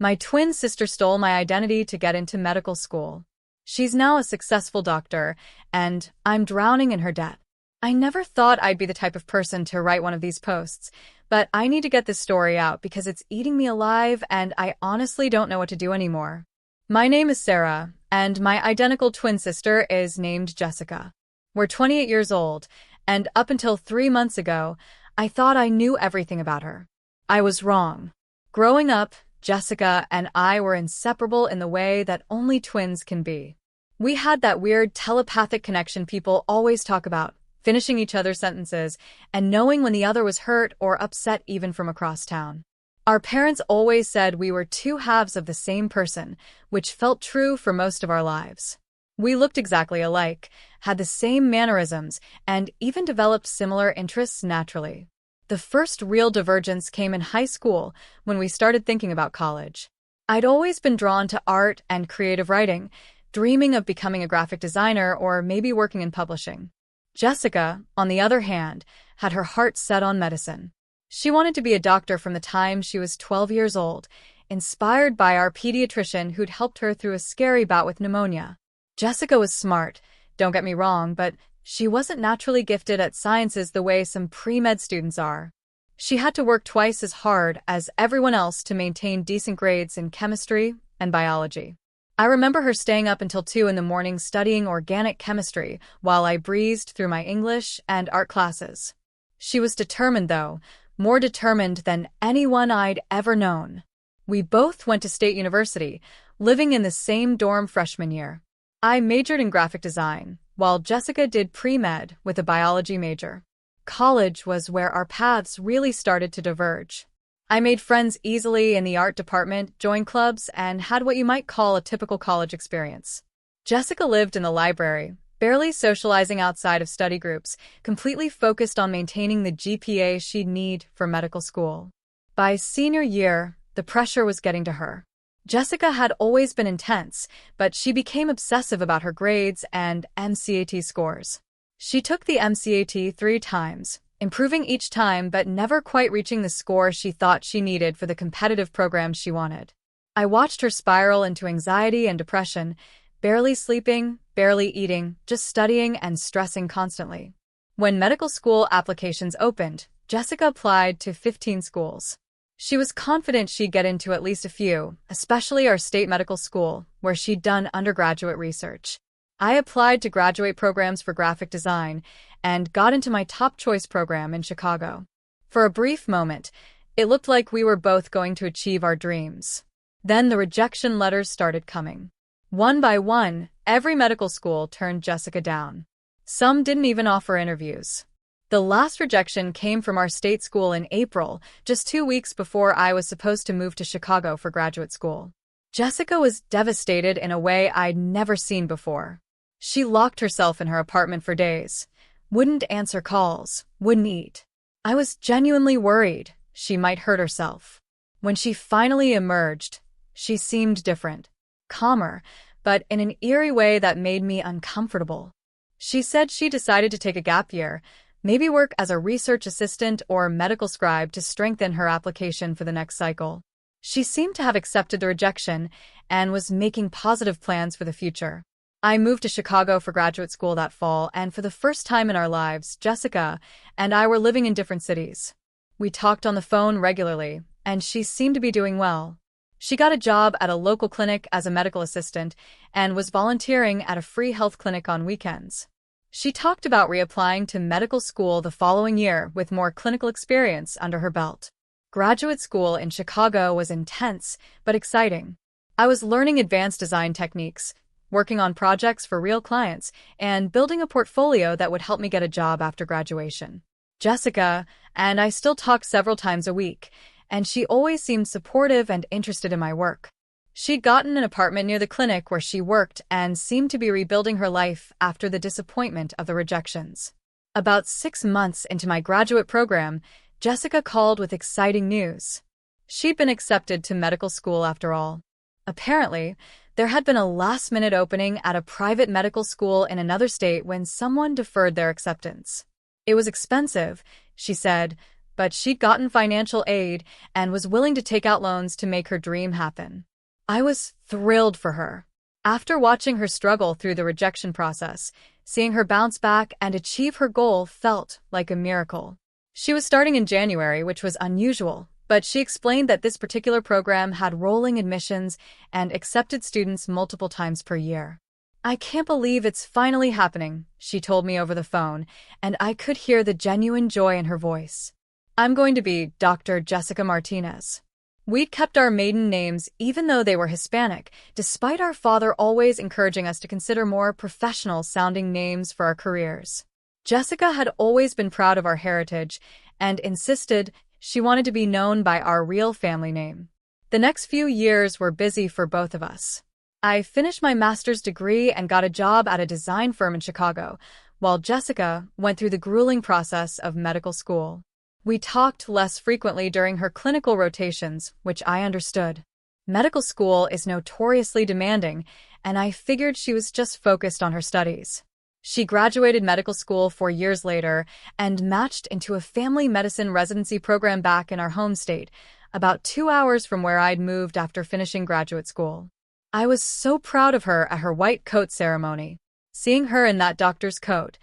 My twin sister stole my identity to get into medical school. She's now a successful doctor, and I'm drowning in her debt. I never thought I'd be the type of person to write one of these posts, but I need to get this story out because it's eating me alive and I honestly don't know what to do anymore. My name is Sarah, and my identical twin sister is named Jessica. We're 28 years old, and up until 3 months ago, I thought I knew everything about her. I was wrong. Growing up, Jessica and I were inseparable in the way that only twins can be. We had that weird telepathic connection people always talk about, finishing each other's sentences and knowing when the other was hurt or upset even from across town. Our parents always said we were two halves of the same person, which felt true for most of our lives. We looked exactly alike, had the same mannerisms, and even developed similar interests naturally. The first real divergence came in high school when we started thinking about college. I'd always been drawn to art and creative writing, dreaming of becoming a graphic designer or maybe working in publishing. Jessica, on the other hand, had her heart set on medicine. She wanted to be a doctor from the time she was 12 years old, inspired by our pediatrician who'd helped her through a scary bout with pneumonia. Jessica was smart, don't get me wrong, but she wasn't naturally gifted at sciences the way some pre-med students are. She had to work twice as hard as everyone else to maintain decent grades in chemistry and biology. I remember her staying up until 2 in the morning studying organic chemistry while I breezed through my English and art classes. She was determined, though, more determined than anyone I'd ever known. We both went to State University, living in the same dorm freshman year. I majored in graphic design, while Jessica did pre-med with a biology major. College was where our paths really started to diverge. I made friends easily in the art department, joined clubs, and had what you might call a typical college experience. Jessica lived in the library, barely socializing outside of study groups, completely focused on maintaining the GPA she'd need for medical school. By senior year, the pressure was getting to her. Jessica had always been intense, but she became obsessive about her grades and MCAT scores. She took the MCAT 3 times, improving each time but never quite reaching the score she thought she needed for the competitive programs she wanted. I watched her spiral into anxiety and depression, barely sleeping, barely eating, just studying and stressing constantly. When medical school applications opened, Jessica applied to 15 schools. She was confident she'd get into at least a few, especially our state medical school, where she'd done undergraduate research. I applied to graduate programs for graphic design and got into my top choice program in Chicago. For a brief moment, it looked like we were both going to achieve our dreams. Then the rejection letters started coming. One by one, every medical school turned Jessica down. Some didn't even offer interviews. The last rejection came from our state school in April, just 2 weeks before I was supposed to move to Chicago for graduate school. Jessica was devastated in a way I'd never seen before. She locked herself in her apartment for days, wouldn't answer calls, wouldn't eat. I was genuinely worried she might hurt herself. When she finally emerged, she seemed different, calmer, but in an eerie way that made me uncomfortable. She said she decided to take a gap year, maybe work as a research assistant or medical scribe to strengthen her application for the next cycle. She seemed to have accepted the rejection and was making positive plans for the future. I moved to Chicago for graduate school that fall, and for the first time in our lives, Jessica and I were living in different cities. We talked on the phone regularly, and she seemed to be doing well. She got a job at a local clinic as a medical assistant and was volunteering at a free health clinic on weekends. She talked about reapplying to medical school the following year with more clinical experience under her belt. Graduate school in Chicago was intense but exciting. I was learning advanced design techniques, working on projects for real clients, and building a portfolio that would help me get a job after graduation. Jessica and I still talked several times a week, and she always seemed supportive and interested in my work. She'd gotten an apartment near the clinic where she worked and seemed to be rebuilding her life after the disappointment of the rejections. About 6 months into my graduate program, Jessica called with exciting news. She'd been accepted to medical school after all. Apparently, there had been a last-minute opening at a private medical school in another state when someone deferred their acceptance. It was expensive, she said, but she'd gotten financial aid and was willing to take out loans to make her dream happen. I was thrilled for her. After watching her struggle through the rejection process, seeing her bounce back and achieve her goal felt like a miracle. She was starting in January, which was unusual, but she explained that this particular program had rolling admissions and accepted students multiple times per year. "I can't believe it's finally happening," she told me over the phone, and I could hear the genuine joy in her voice. "I'm going to be Dr. Jessica Martinez." We'd kept our maiden names even though they were Hispanic, despite our father always encouraging us to consider more professional-sounding names for our careers. Jessica had always been proud of our heritage and insisted she wanted to be known by our real family name. The next few years were busy for both of us. I finished my master's degree and got a job at a design firm in Chicago, while Jessica went through the grueling process of medical school. We talked less frequently during her clinical rotations, which I understood. Medical school is notoriously demanding, and I figured she was just focused on her studies. She graduated medical school 4 years later and matched into a family medicine residency program back in our home state, about 2 hours from where I'd moved after finishing graduate school. I was so proud of her at her white coat ceremony. Seeing her in that doctor's coat,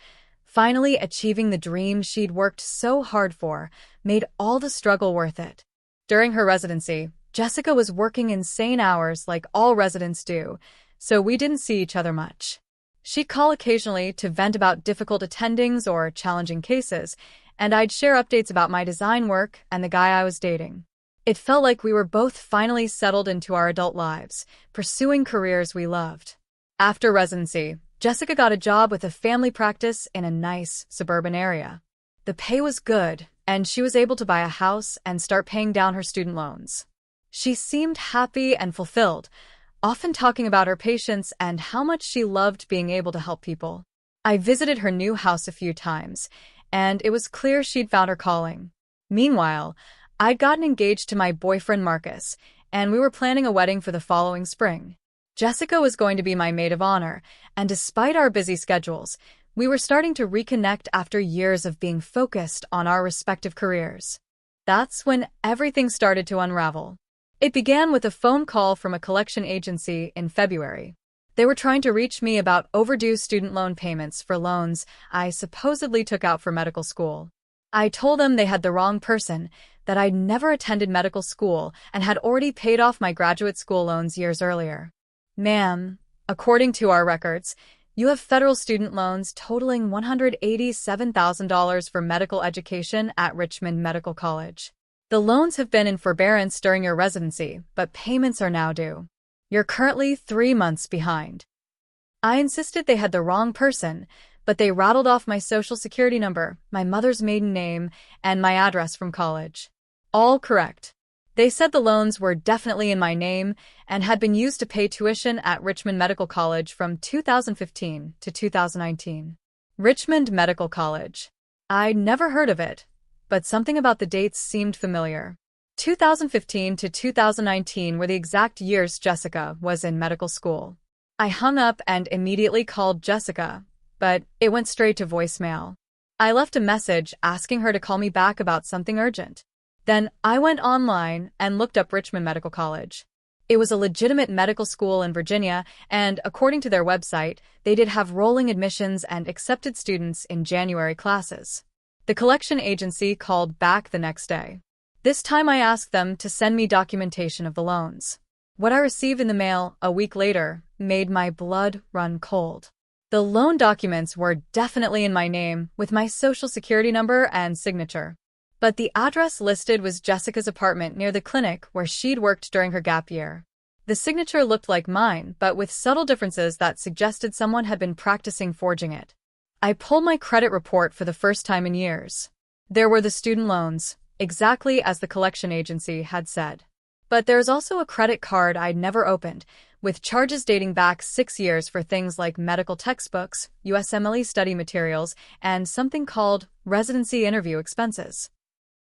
finally achieving the dream she'd worked so hard for, made all the struggle worth it. During her residency, Jessica was working insane hours like all residents do, so we didn't see each other much. She'd call occasionally to vent about difficult attendings or challenging cases, and I'd share updates about my design work and the guy I was dating. It felt like we were both finally settled into our adult lives, pursuing careers we loved. After residency, Jessica got a job with a family practice in a nice suburban area. The pay was good, and she was able to buy a house and start paying down her student loans. She seemed happy and fulfilled, often talking about her patients and how much she loved being able to help people. I visited her new house a few times, and it was clear she'd found her calling. Meanwhile, I'd gotten engaged to my boyfriend Marcus, and we were planning a wedding for the following spring. Jessica was going to be my maid of honor, and despite our busy schedules, we were starting to reconnect after years of being focused on our respective careers. That's when everything started to unravel. It began with a phone call from a collection agency in February. They were trying to reach me about overdue student loan payments for loans I supposedly took out for medical school. I told them they had the wrong person, that I'd never attended medical school and had already paid off my graduate school loans years earlier. "Ma'am, according to our records, you have federal student loans totaling $187,000 for medical education at Richmond Medical College. The loans have been in forbearance during your residency, but payments are now due. You're currently 3 months behind." I insisted they had the wrong person, but they rattled off my social security number, my mother's maiden name, and my address from college. All correct. They said the loans were definitely in my name and had been used to pay tuition at Richmond Medical College from 2015 to 2019. Richmond Medical College. I'd never heard of it, but something about the dates seemed familiar. 2015 to 2019 were the exact years Jessica was in medical school. I hung up and immediately called Jessica, but it went straight to voicemail. I left a message asking her to call me back about something urgent. Then I went online and looked up Richmond Medical College. It was a legitimate medical school in Virginia, and according to their website, they did have rolling admissions and accepted students in January classes. The collection agency called back the next day. This time I asked them to send me documentation of the loans. What I received in the mail a week later made my blood run cold. The loan documents were definitely in my name, with my social security number and signature. But the address listed was Jessica's apartment near the clinic where she'd worked during her gap year. The signature looked like mine, but with subtle differences that suggested someone had been practicing forging it. I pulled my credit report for the first time in years. There were the student loans, exactly as the collection agency had said. But there's also a credit card I'd never opened, with charges dating back 6 years for things like medical textbooks, USMLE study materials, and something called residency interview expenses.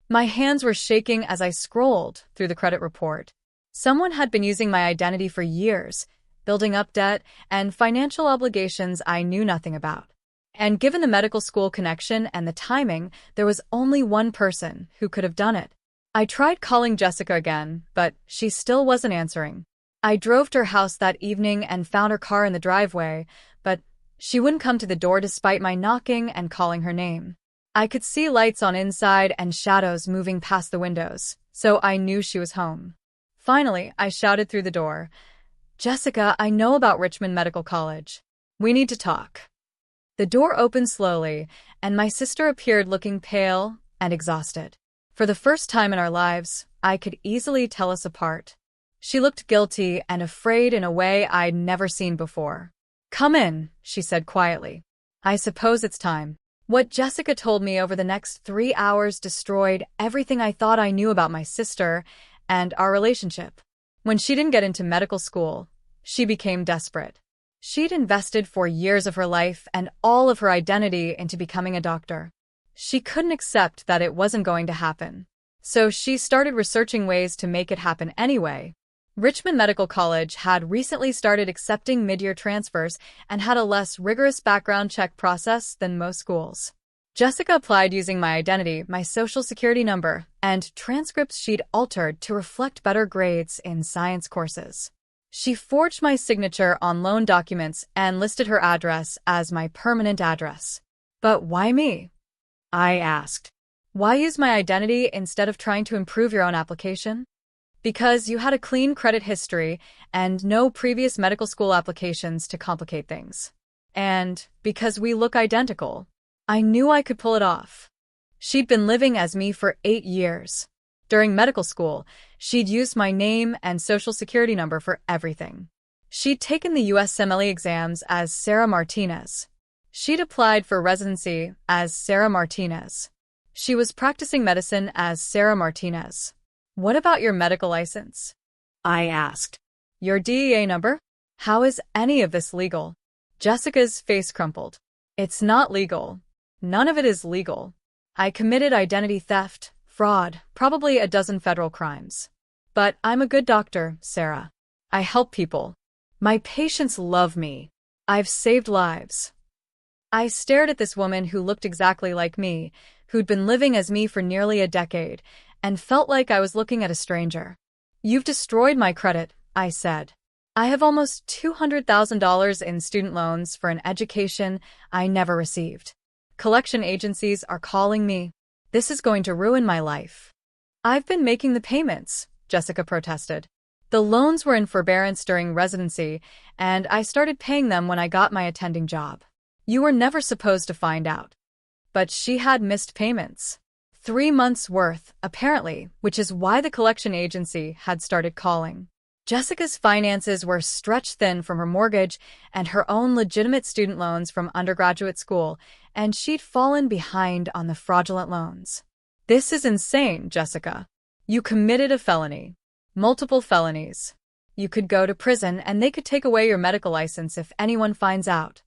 My hands were shaking as I scrolled through the credit report. Someone had been using my identity for years, building up debt and financial obligations I knew nothing about. And given the medical school connection and the timing, there was only one person who could have done it. I tried calling Jessica again, but she still wasn't answering. I drove to her house that evening and found her car in the driveway, but she wouldn't come to the door despite my knocking and calling her name. I could see lights on inside and shadows moving past the windows, so I knew she was home. Finally, I shouted through the door, "Jessica, I know about Richmond Medical College. We need to talk." The door opened slowly, and my sister appeared looking pale and exhausted. For the first time in our lives, I could easily tell us apart. She looked guilty and afraid in a way I'd never seen before. "Come in," she said quietly. "I suppose it's time." What Jessica told me over the next 3 hours destroyed everything I thought I knew about my sister and our relationship. When she didn't get into medical school, she became desperate. She'd invested for years of her life and all of her identity into becoming a doctor. She couldn't accept that it wasn't going to happen. So she started researching ways to make it happen anyway. Richmond Medical College had recently started accepting mid-year transfers and had a less rigorous background check process than most schools. Jessica applied using my identity, my social security number, and transcripts she'd altered to reflect better grades in science courses. She forged my signature on loan documents and listed her address as my permanent address. But why me? I asked. Why use my identity instead of trying to improve your own application? Because you had a clean credit history and no previous medical school applications to complicate things. And because we look identical, I knew I could pull it off. She'd been living as me for 8 years. During medical school, she'd used my name and social security number for everything. She'd taken the USMLE exams as Sarah Martinez. She'd applied for residency as Sarah Martinez. She was practicing medicine as Sarah Martinez. "What about your medical license?" I asked. "Your DEA number? How is any of this legal?" Jessica's face crumpled. "It's not legal. None of it is legal. I committed identity theft, fraud, probably a dozen federal crimes. But I'm a good doctor, Sarah. I help people. My patients love me. I've saved lives." I stared at this woman who looked exactly like me, who'd been living as me for nearly a decade, and felt like I was looking at a stranger. "You've destroyed my credit," I said. "I have almost $200,000 in student loans for an education I never received. Collection agencies are calling me. This is going to ruin my life." "I've been making the payments," Jessica protested. "The loans were in forbearance during residency, and I started paying them when I got my attending job. You were never supposed to find out." But she had missed payments. 3 months' worth, apparently, which is why the collection agency had started calling. Jessica's finances were stretched thin from her mortgage and her own legitimate student loans from undergraduate school, and she'd fallen behind on the fraudulent loans. "This is insane, Jessica. You committed a felony. Multiple felonies. You could go to prison and they could take away your medical license if anyone finds out."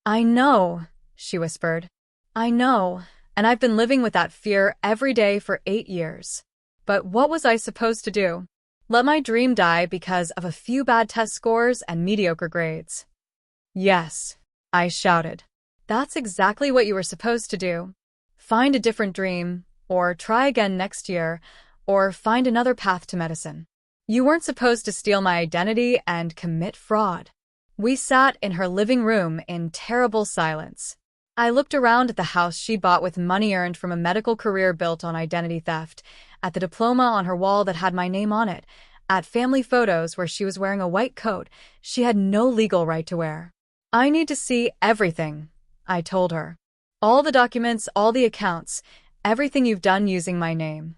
"I know," she whispered. "I know, and I've been living with that fear every day for 8 years. But what was I supposed to do? Let my dream die because of a few bad test scores and mediocre grades?" "Yes," I shouted. "That's exactly what you were supposed to do. Find a different dream, or try again next year, or find another path to medicine. You weren't supposed to steal my identity and commit fraud." We sat in her living room in terrible silence. I looked around at the house she bought with money earned from a medical career built on identity theft, at the diploma on her wall that had my name on it, at family photos where she was wearing a white coat she had no legal right to wear. "I need to see everything," I told her. "All the documents, all the accounts, everything you've done using my name."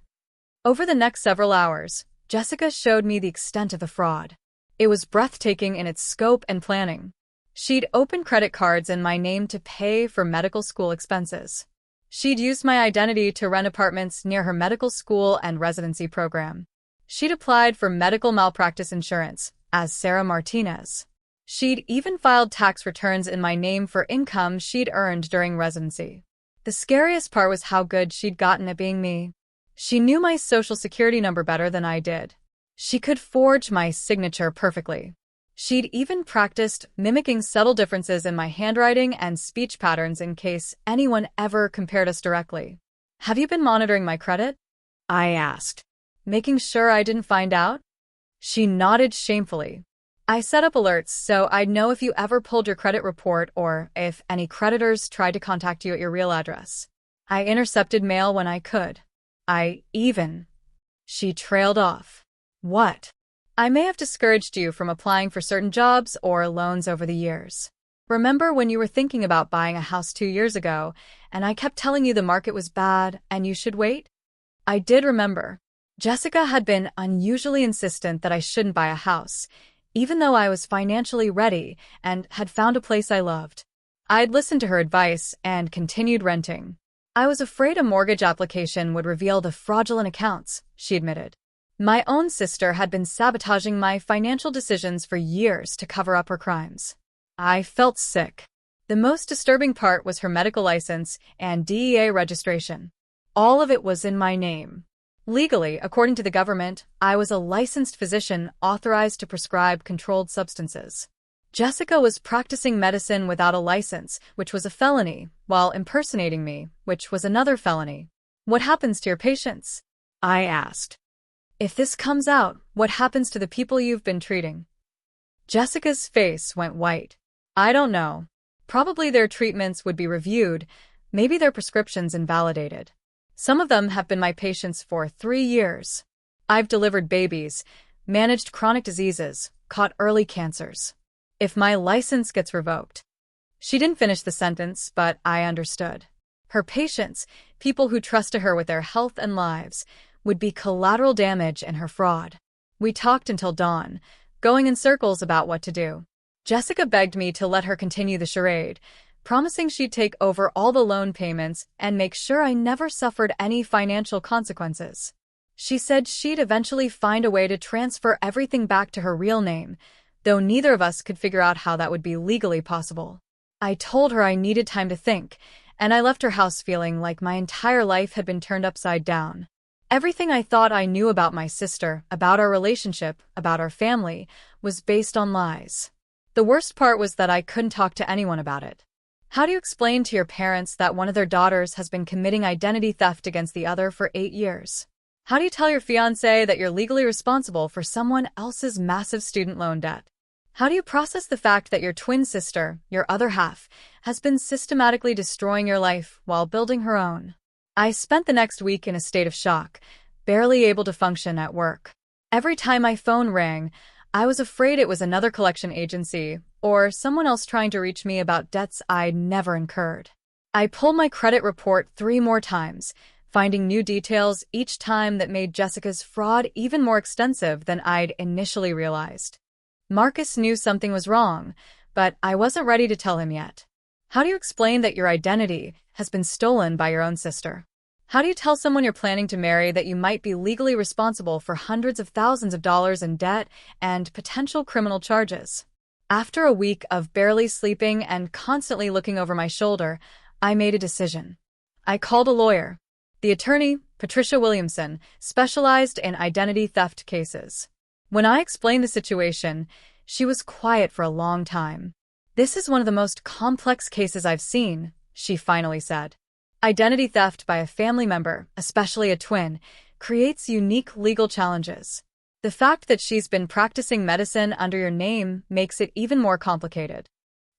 Over the next several hours, Jessica showed me the extent of the fraud. It was breathtaking in its scope and planning. She'd opened credit cards in my name to pay for medical school expenses. She'd used my identity to rent apartments near her medical school and residency program. She'd applied for medical malpractice insurance as Sarah Martinez. She'd even filed tax returns in my name for income she'd earned during residency. The scariest part was how good she'd gotten at being me. She knew my social security number better than I did. She could forge my signature perfectly. She'd even practiced mimicking subtle differences in my handwriting and speech patterns in case anyone ever compared us directly. "Have you been monitoring my credit?" I asked, making sure I didn't find out. She nodded shamefully. "I set up alerts so I'd know if you ever pulled your credit report or if any creditors tried to contact you at your real address. I intercepted mail when I could. She trailed off. "What?" "I may have discouraged you from applying for certain jobs or loans over the years. Remember when you were thinking about buying a house 2 years ago, and I kept telling you the market was bad and you should wait?" I did remember. Jessica had been unusually insistent that I shouldn't buy a house, even though I was financially ready and had found a place I loved. I'd listened to her advice and continued renting. "I was afraid a mortgage application would reveal the fraudulent accounts," she admitted. "My own sister had been sabotaging my financial decisions for years to cover up her crimes." I felt sick. The most disturbing part was her medical license and DEA registration. All of it was in my name. Legally, according to the government, I was a licensed physician authorized to prescribe controlled substances. Jessica was practicing medicine without a license, which was a felony, while impersonating me, which was another felony. "What happens to your patients?" I asked. "If this comes out, what happens to the people you've been treating?" Jessica's face went white. "I don't know. Probably their treatments would be reviewed, maybe their prescriptions invalidated. Some of them have been my patients for 3 years. I've delivered babies, managed chronic diseases, caught early cancers. If my license gets revoked..." She didn't finish the sentence, but I understood. Her patients, people who trusted her with their health and lives, would be collateral damage in her fraud. We talked until dawn, going in circles about what to do. Jessica begged me to let her continue the charade, promising she'd take over all the loan payments and make sure I never suffered any financial consequences. She said she'd eventually find a way to transfer everything back to her real name, though neither of us could figure out how that would be legally possible. I told her I needed time to think, and I left her house feeling like my entire life had been turned upside down. Everything I thought I knew about my sister, about our relationship, about our family, was based on lies. The worst part was that I couldn't talk to anyone about it. How do you explain to your parents that one of their daughters has been committing identity theft against the other for 8 years? How do you tell your fiancé that you're legally responsible for someone else's massive student loan debt? How do you process the fact that your twin sister, your other half, has been systematically destroying your life while building her own? I spent the next week in a state of shock, barely able to function at work. Every time my phone rang, I was afraid it was another collection agency or someone else trying to reach me about debts I'd never incurred. I pulled my credit report 3 more times, finding new details each time that made Jessica's fraud even more extensive than I'd initially realized. Marcus knew something was wrong, but I wasn't ready to tell him yet. How do you explain that your identity has been stolen by your own sister? How do you tell someone you're planning to marry that you might be legally responsible for hundreds of thousands of dollars in debt and potential criminal charges? After a week of barely sleeping and constantly looking over my shoulder, I made a decision. I called a lawyer. The attorney, Patricia Williamson, specialized in identity theft cases. When I explained the situation, she was quiet for a long time. "This is one of the most complex cases I've seen," she finally said. "Identity theft by a family member, especially a twin, creates unique legal challenges. The fact that she's been practicing medicine under your name makes it even more complicated."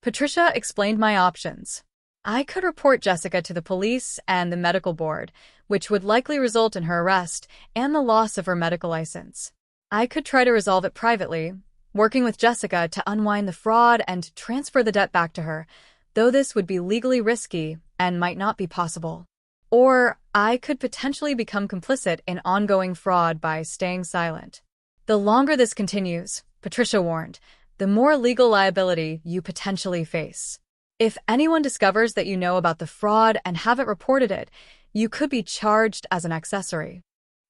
Patricia explained my options. I could report Jessica to the police and the medical board, which would likely result in her arrest and the loss of her medical license. I could try to resolve it privately, working with Jessica to unwind the fraud and transfer the debt back to her, though this would be legally risky and might not be possible. Or I could potentially become complicit in ongoing fraud by staying silent. "The longer this continues," Patricia warned, "the more legal liability you potentially face. If anyone discovers that you know about the fraud and haven't reported it, you could be charged as an accessory."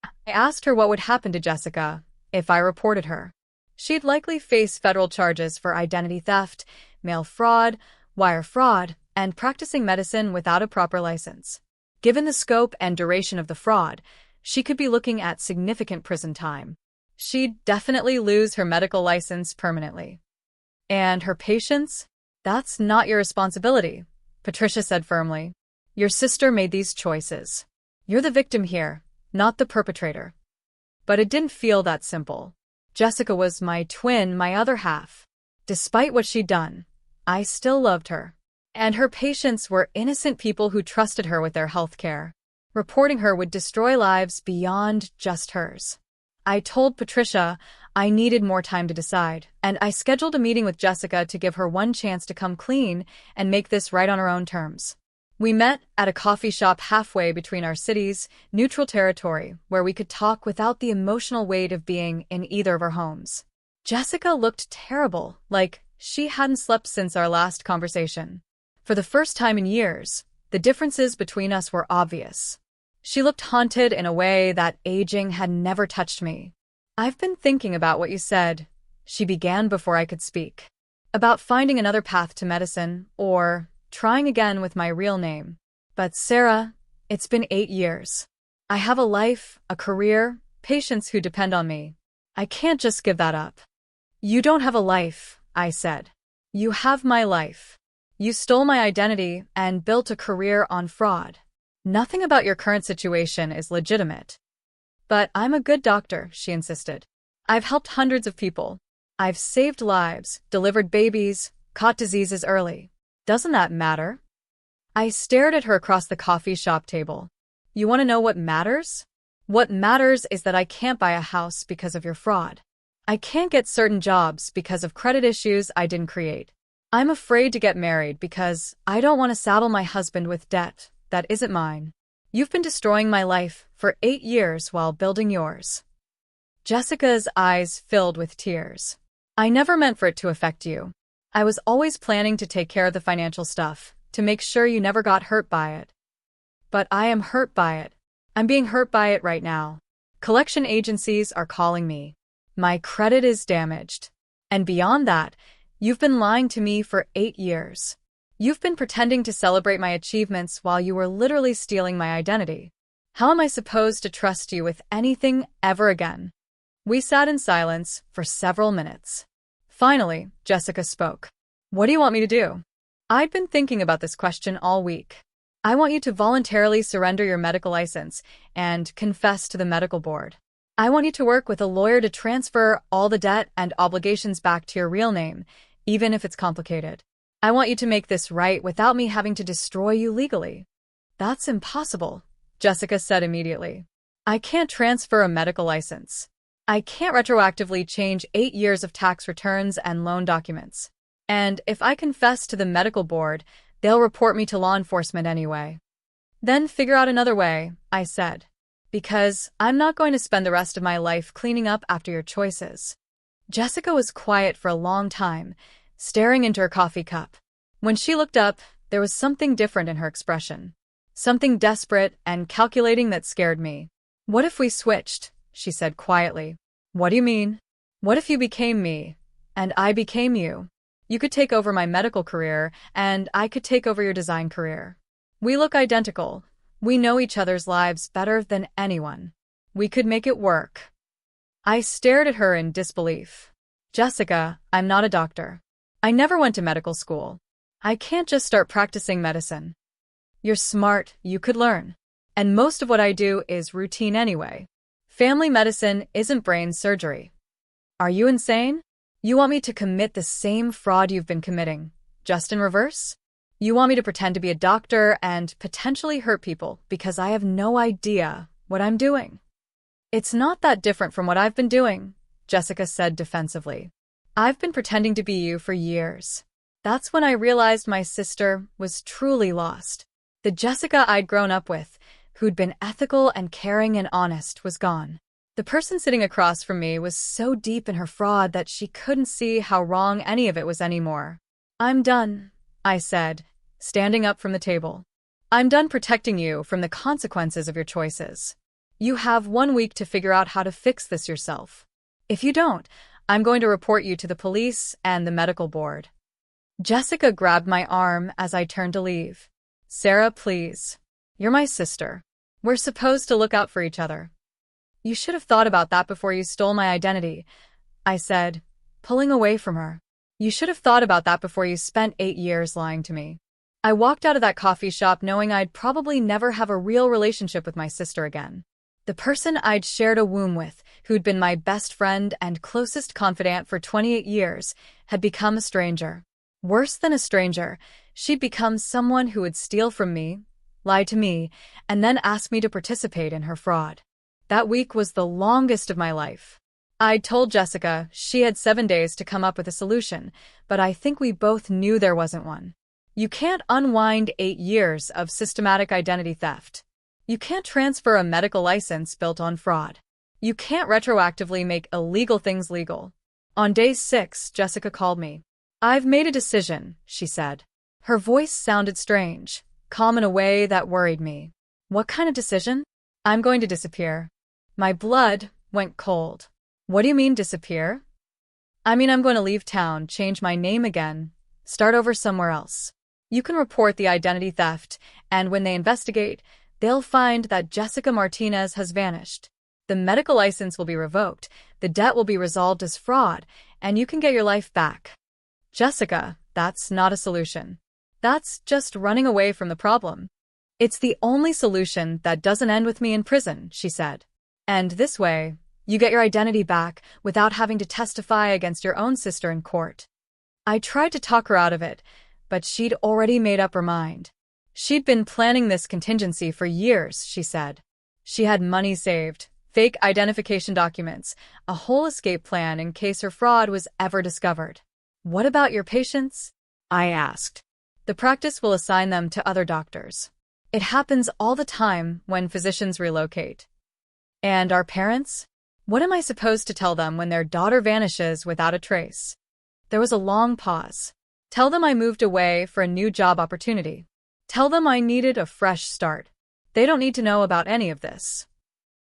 I asked her what would happen to Jessica if I reported her. She'd likely face federal charges for identity theft, mail fraud, wire fraud, and practicing medicine without a proper license. Given the scope and duration of the fraud, she could be looking at significant prison time. She'd definitely lose her medical license permanently. And her patients? That's not your responsibility, Patricia said firmly. Your sister made these choices. You're the victim here, not the perpetrator. But it didn't feel that simple. Jessica was my twin, my other half. Despite what she'd done, I still loved her. And her patients were innocent people who trusted her with their health care. Reporting her would destroy lives beyond just hers. I told Patricia I needed more time to decide, and I scheduled a meeting with Jessica to give her one chance to come clean and make this right on her own terms. We met at a coffee shop halfway between our cities, neutral territory, where we could talk without the emotional weight of being in either of our homes. Jessica looked terrible, like she hadn't slept since our last conversation. For the first time in years, the differences between us were obvious. She looked haunted in a way that aging had never touched me. I've been thinking about what you said, she began before I could speak. About finding another path to medicine, or trying again with my real name. But Sarah, it's been 8 years. I have a life, a career, patients who depend on me. I can't just give that up. You don't have a life, I said. You have my life. You stole my identity and built a career on fraud. Nothing about your current situation is legitimate. But I'm a good doctor, she insisted. I've helped hundreds of people. I've saved lives, delivered babies, caught diseases early. Doesn't that matter? I stared at her across the coffee shop table. You want to know what matters? What matters is that I can't buy a house because of your fraud. I can't get certain jobs because of credit issues I didn't create. I'm afraid to get married because I don't want to saddle my husband with debt that isn't mine. You've been destroying my life for 8 years while building yours. Jessica's eyes filled with tears. I never meant for it to affect you. I was always planning to take care of the financial stuff, to make sure you never got hurt by it. But I am hurt by it. I'm being hurt by it right now. Collection agencies are calling me. My credit is damaged. And beyond that, you've been lying to me for 8 years. You've been pretending to celebrate my achievements while you were literally stealing my identity. How am I supposed to trust you with anything ever again? We sat in silence for several minutes. Finally, Jessica spoke. What do you want me to do? I'd been thinking about this question all week. I want you to voluntarily surrender your medical license and confess to the medical board. I want you to work with a lawyer to transfer all the debt and obligations back to your real name, even if it's complicated. I want you to make this right without me having to destroy you legally. That's impossible, Jessica said immediately. I can't transfer a medical license. I can't retroactively change 8 years of tax returns and loan documents. And if I confess to the medical board, they'll report me to law enforcement anyway. Then figure out another way, I said. Because I'm not going to spend the rest of my life cleaning up after your choices. Jessica was quiet for a long time, staring into her coffee cup. When she looked up, there was something different in her expression. Something desperate and calculating that scared me. What if we switched? She said quietly. What do you mean? What if you became me, and I became you? You could take over my medical career, and I could take over your design career. We look identical. We know each other's lives better than anyone. We could make it work. I stared at her in disbelief. Jessica, I'm not a doctor. I never went to medical school. I can't just start practicing medicine. You're smart, you could learn. And most of what I do is routine anyway. Family medicine isn't brain surgery. Are you insane? You want me to commit the same fraud you've been committing, just in reverse? You want me to pretend to be a doctor and potentially hurt people because I have no idea what I'm doing? It's not that different from what I've been doing, Jessica said defensively. I've been pretending to be you for years. That's when I realized my sister was truly lost. The Jessica I'd grown up with, who'd been ethical and caring and honest, was gone. The person sitting across from me was so deep in her fraud that she couldn't see how wrong any of it was anymore. I'm done, I said, standing up from the table. I'm done protecting you from the consequences of your choices. You have 1 week to figure out how to fix this yourself. If you don't, I'm going to report you to the police and the medical board. Jessica grabbed my arm as I turned to leave. Sarah, please. You're my sister. We're supposed to look out for each other. You should have thought about that before you stole my identity, I said, pulling away from her. You should have thought about that before you spent 8 years lying to me. I walked out of that coffee shop knowing I'd probably never have a real relationship with my sister again. The person I'd shared a womb with, who'd been my best friend and closest confidant for 28 years, had become a stranger. Worse than a stranger, she'd become someone who would steal from me, lie to me, and then ask me to participate in her fraud. That week was the longest of my life. I'd told Jessica she had 7 days to come up with a solution, but I think we both knew there wasn't one. You can't unwind 8 years of systematic identity theft. You can't transfer a medical license built on fraud. You can't retroactively make illegal things legal. On day 6, Jessica called me. "I've made a decision," she said. Her voice sounded strange, calm in a way that worried me. "What kind of decision?" "I'm going to disappear." My blood went cold. "What do you mean, disappear?" "I mean I'm going to leave town, change my name again, start over somewhere else. You can report the identity theft, and when they investigate, they'll find that Jessica Martinez has vanished. The medical license will be revoked, the debt will be resolved as fraud, and you can get your life back." "Jessica, that's not a solution. That's just running away from the problem." "It's the only solution that doesn't end with me in prison," she said. "And this way, you get your identity back without having to testify against your own sister in court." I tried to talk her out of it, but she'd already made up her mind. She'd been planning this contingency for years, she said. She had money saved, fake identification documents, a whole escape plan in case her fraud was ever discovered. "What about your patients?" I asked. "The practice will assign them to other doctors. It happens all the time when physicians relocate." "And our parents? What am I supposed to tell them when their daughter vanishes without a trace?" There was a long pause. "Tell them I moved away for a new job opportunity. Tell them I needed a fresh start. They don't need to know about any of this."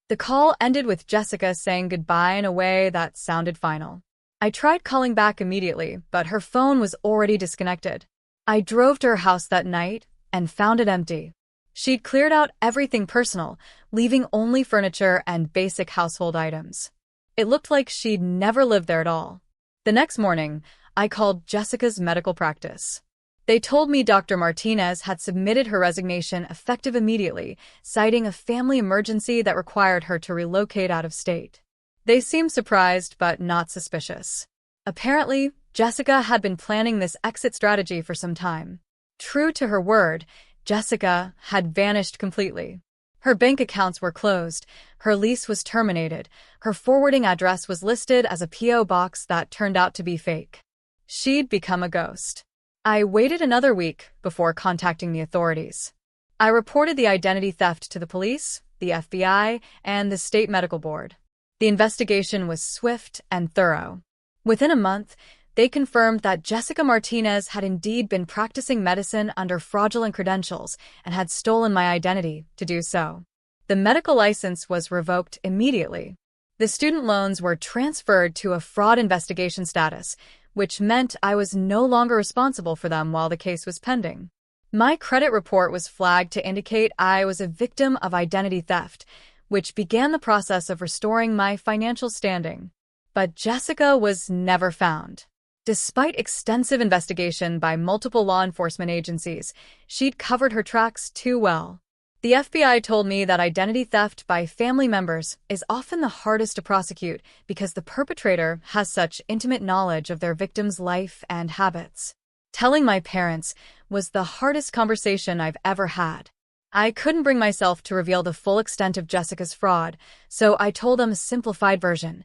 The call ended with Jessica saying goodbye in a way that sounded final. I tried calling back immediately, but her phone was already disconnected. I drove to her house that night and found it empty. She'd cleared out everything personal, leaving only furniture and basic household items. It looked like she'd never lived there at all. The next morning, I called Jessica's medical practice. They told me Dr. Martinez had submitted her resignation effective immediately, citing a family emergency that required her to relocate out of state. They seemed surprised but not suspicious. Apparently, Jessica had been planning this exit strategy for some time. True to her word, Jessica had vanished completely. Her bank accounts were closed, her lease was terminated, her forwarding address was listed as a P.O. box that turned out to be fake. She'd become a ghost. I waited another week before contacting the authorities. I reported the identity theft to the police, the FBI, and the state medical board. The investigation was swift and thorough. Within a month, they confirmed that Jessica Martinez had indeed been practicing medicine under fraudulent credentials and had stolen my identity to do so. The medical license was revoked immediately. The student loans were transferred to a fraud investigation status, which meant I was no longer responsible for them while the case was pending. My credit report was flagged to indicate I was a victim of identity theft, which began the process of restoring my financial standing. But Jessica was never found. Despite extensive investigation by multiple law enforcement agencies, she'd covered her tracks too well. The FBI told me that identity theft by family members is often the hardest to prosecute because the perpetrator has such intimate knowledge of their victim's life and habits. Telling my parents was the hardest conversation I've ever had. I couldn't bring myself to reveal the full extent of Jessica's fraud, so I told them a simplified version.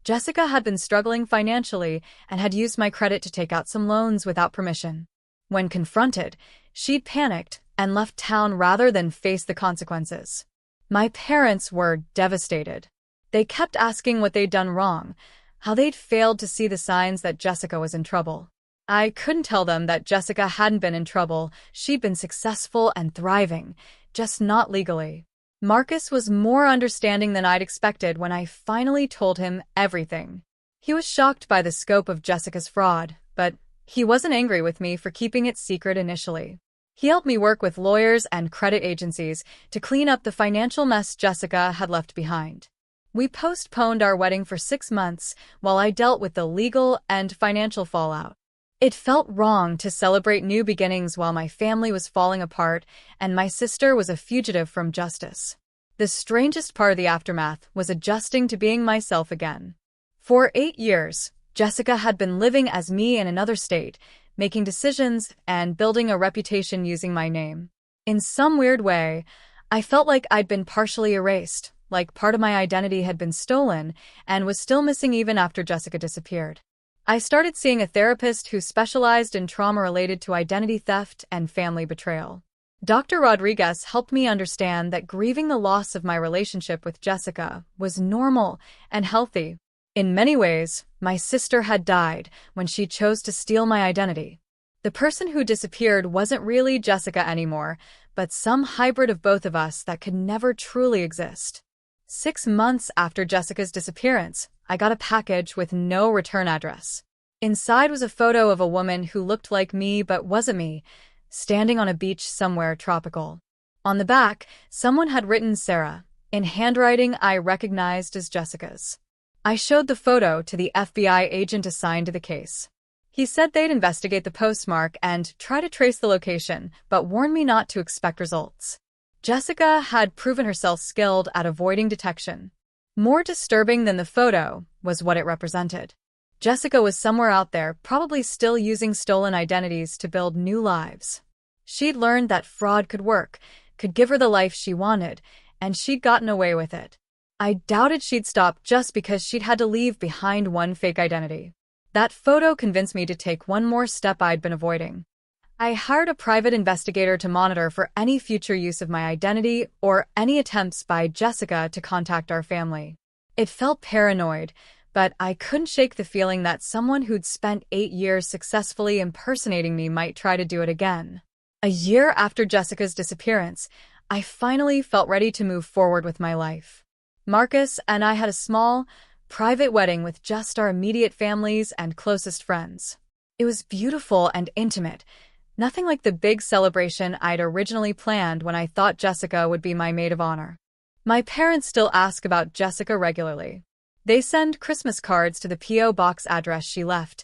Jessica had been struggling financially and had used my credit to take out some loans without permission. When confronted, she'd panicked and left town rather than face the consequences. My parents were devastated. They kept asking what they'd done wrong, how they'd failed to see the signs that Jessica was in trouble. I couldn't tell them that Jessica hadn't been in trouble. She'd been successful and thriving, just not legally. Marcus was more understanding than I'd expected when I finally told him everything. He was shocked by the scope of Jessica's fraud, but he wasn't angry with me for keeping it secret initially. He helped me work with lawyers and credit agencies to clean up the financial mess Jessica had left behind. We postponed our wedding for 6 months while I dealt with the legal and financial fallout. It felt wrong to celebrate new beginnings while my family was falling apart and my sister was a fugitive from justice. The strangest part of the aftermath was adjusting to being myself again. For 8 years, Jessica had been living as me in another state, making decisions and building a reputation using my name. In some weird way, I felt like I'd been partially erased, like part of my identity had been stolen and was still missing even after Jessica disappeared. I started seeing a therapist who specialized in trauma related to identity theft and family betrayal. Dr. Rodriguez helped me understand that grieving the loss of my relationship with Jessica was normal and healthy. In many ways, my sister had died when she chose to steal my identity. The person who disappeared wasn't really Jessica anymore, but some hybrid of both of us that could never truly exist. 6 months after Jessica's disappearance, I got a package with no return address. Inside was a photo of a woman who looked like me but wasn't me, standing on a beach somewhere tropical. On the back, someone had written Sarah, in handwriting I recognized as Jessica's. I showed the photo to the FBI agent assigned to the case. He said they'd investigate the postmark and try to trace the location, but warned me not to expect results. Jessica had proven herself skilled at avoiding detection. More disturbing than the photo was what it represented. Jessica was somewhere out there, probably still using stolen identities to build new lives. She'd learned that fraud could work, could give her the life she wanted, and she'd gotten away with it. I doubted she'd stop just because she'd had to leave behind one fake identity. That photo convinced me to take one more step I'd been avoiding. I hired a private investigator to monitor for any future use of my identity or any attempts by Jessica to contact our family. It felt paranoid, but I couldn't shake the feeling that someone who'd spent 8 years successfully impersonating me might try to do it again. A year after Jessica's disappearance, I finally felt ready to move forward with my life. Marcus and I had a small, private wedding with just our immediate families and closest friends. It was beautiful and intimate, nothing like the big celebration I'd originally planned when I thought Jessica would be my maid of honor. My parents still ask about Jessica regularly. They send Christmas cards to the P.O. box address she left,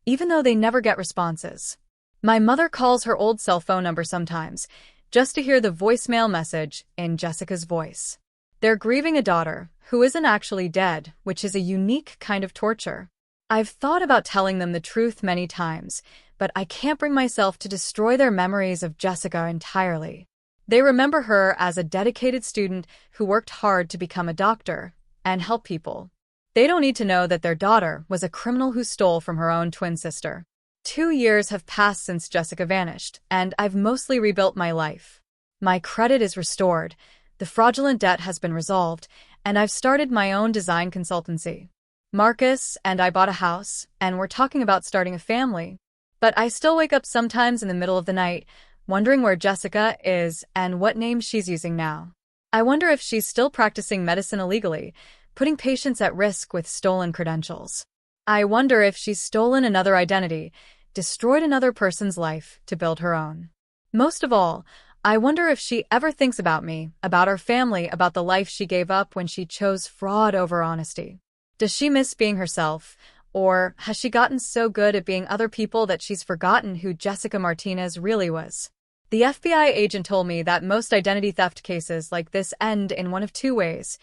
even though they never get responses. My mother calls her old cell phone number sometimes, just to hear the voicemail message in Jessica's voice. They're grieving a daughter who isn't actually dead, which is a unique kind of torture. I've thought about telling them the truth many times, but I can't bring myself to destroy their memories of Jessica entirely. They remember her as a dedicated student who worked hard to become a doctor and help people. They don't need to know that their daughter was a criminal who stole from her own twin sister. 2 years have passed since Jessica vanished, and I've mostly rebuilt my life. My credit is restored, the fraudulent debt has been resolved, and I've started my own design consultancy. Marcus and I bought a house, and we're talking about starting a family. But I still wake up sometimes in the middle of the night, wondering where Jessica is and what name she's using now. I wonder if she's still practicing medicine illegally, putting patients at risk with stolen credentials. I wonder if she's stolen another identity, destroyed another person's life to build her own. Most of all, I wonder if she ever thinks about me, about our family, about the life she gave up when she chose fraud over honesty. Does she miss being herself? Or has she gotten so good at being other people that she's forgotten who Jessica Martinez really was? The FBI agent told me that most identity theft cases like this end in one of 2 ways.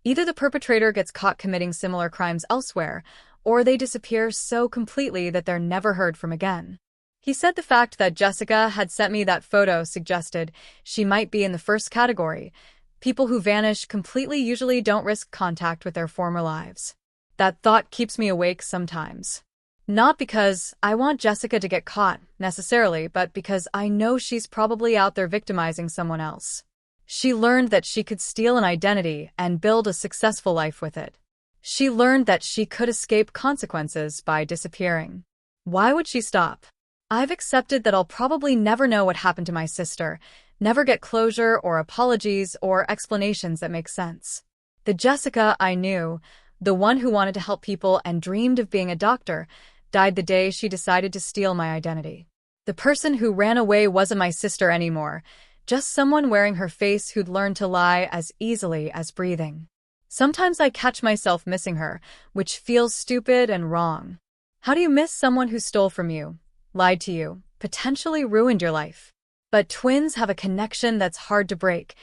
Either the perpetrator gets caught committing similar crimes elsewhere, or they disappear so completely that they're never heard from again. He said the fact that Jessica had sent me that photo suggested she might be in the first category. People who vanish completely usually don't risk contact with their former lives. That thought keeps me awake sometimes. Not because I want Jessica to get caught, necessarily, but because I know she's probably out there victimizing someone else. She learned that she could steal an identity and build a successful life with it. She learned that she could escape consequences by disappearing. Why would she stop? I've accepted that I'll probably never know what happened to my sister, never get closure or apologies or explanations that make sense. The Jessica I knew, the one who wanted to help people and dreamed of being a doctor, died the day she decided to steal my identity. The person who ran away wasn't my sister anymore, just someone wearing her face who'd learned to lie as easily as breathing. Sometimes I catch myself missing her, which feels stupid and wrong. How do you miss someone who stole from you, lied to you, potentially ruined your life? But twins have a connection that's hard to break,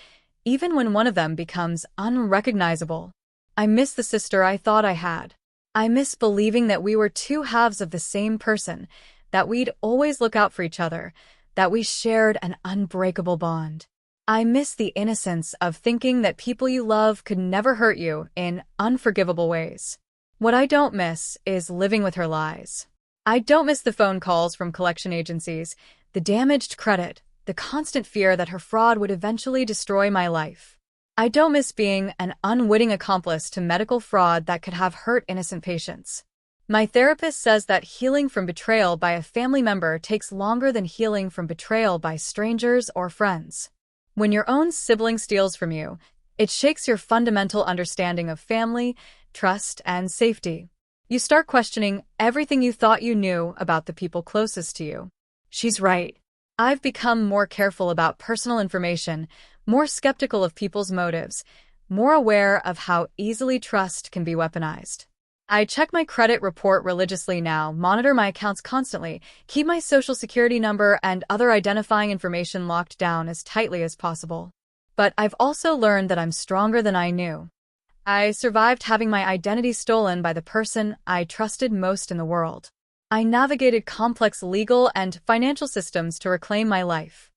even when one of them becomes unrecognizable. I miss the sister I thought I had. I miss believing that we were two halves of the same person, that we'd always look out for each other, that we shared an unbreakable bond. I miss the innocence of thinking that people you love could never hurt you in unforgivable ways. What I don't miss is living with her lies. I don't miss the phone calls from collection agencies, the damaged credit, the constant fear that her fraud would eventually destroy my life. I don't miss being an unwitting accomplice to medical fraud that could have hurt innocent patients. My therapist says that healing from betrayal by a family member takes longer than healing from betrayal by strangers or friends. When your own sibling steals from you, it shakes your fundamental understanding of family, trust, and safety. You start questioning everything you thought you knew about the people closest to you. She's right. I've become more careful about personal information, more skeptical of people's motives, more aware of how easily trust can be weaponized. I check my credit report religiously now, monitor my accounts constantly, keep my social security number and other identifying information locked down as tightly as possible. But I've also learned that I'm stronger than I knew. I survived having my identity stolen by the person I trusted most in the world. I navigated complex legal and financial systems to reclaim my life.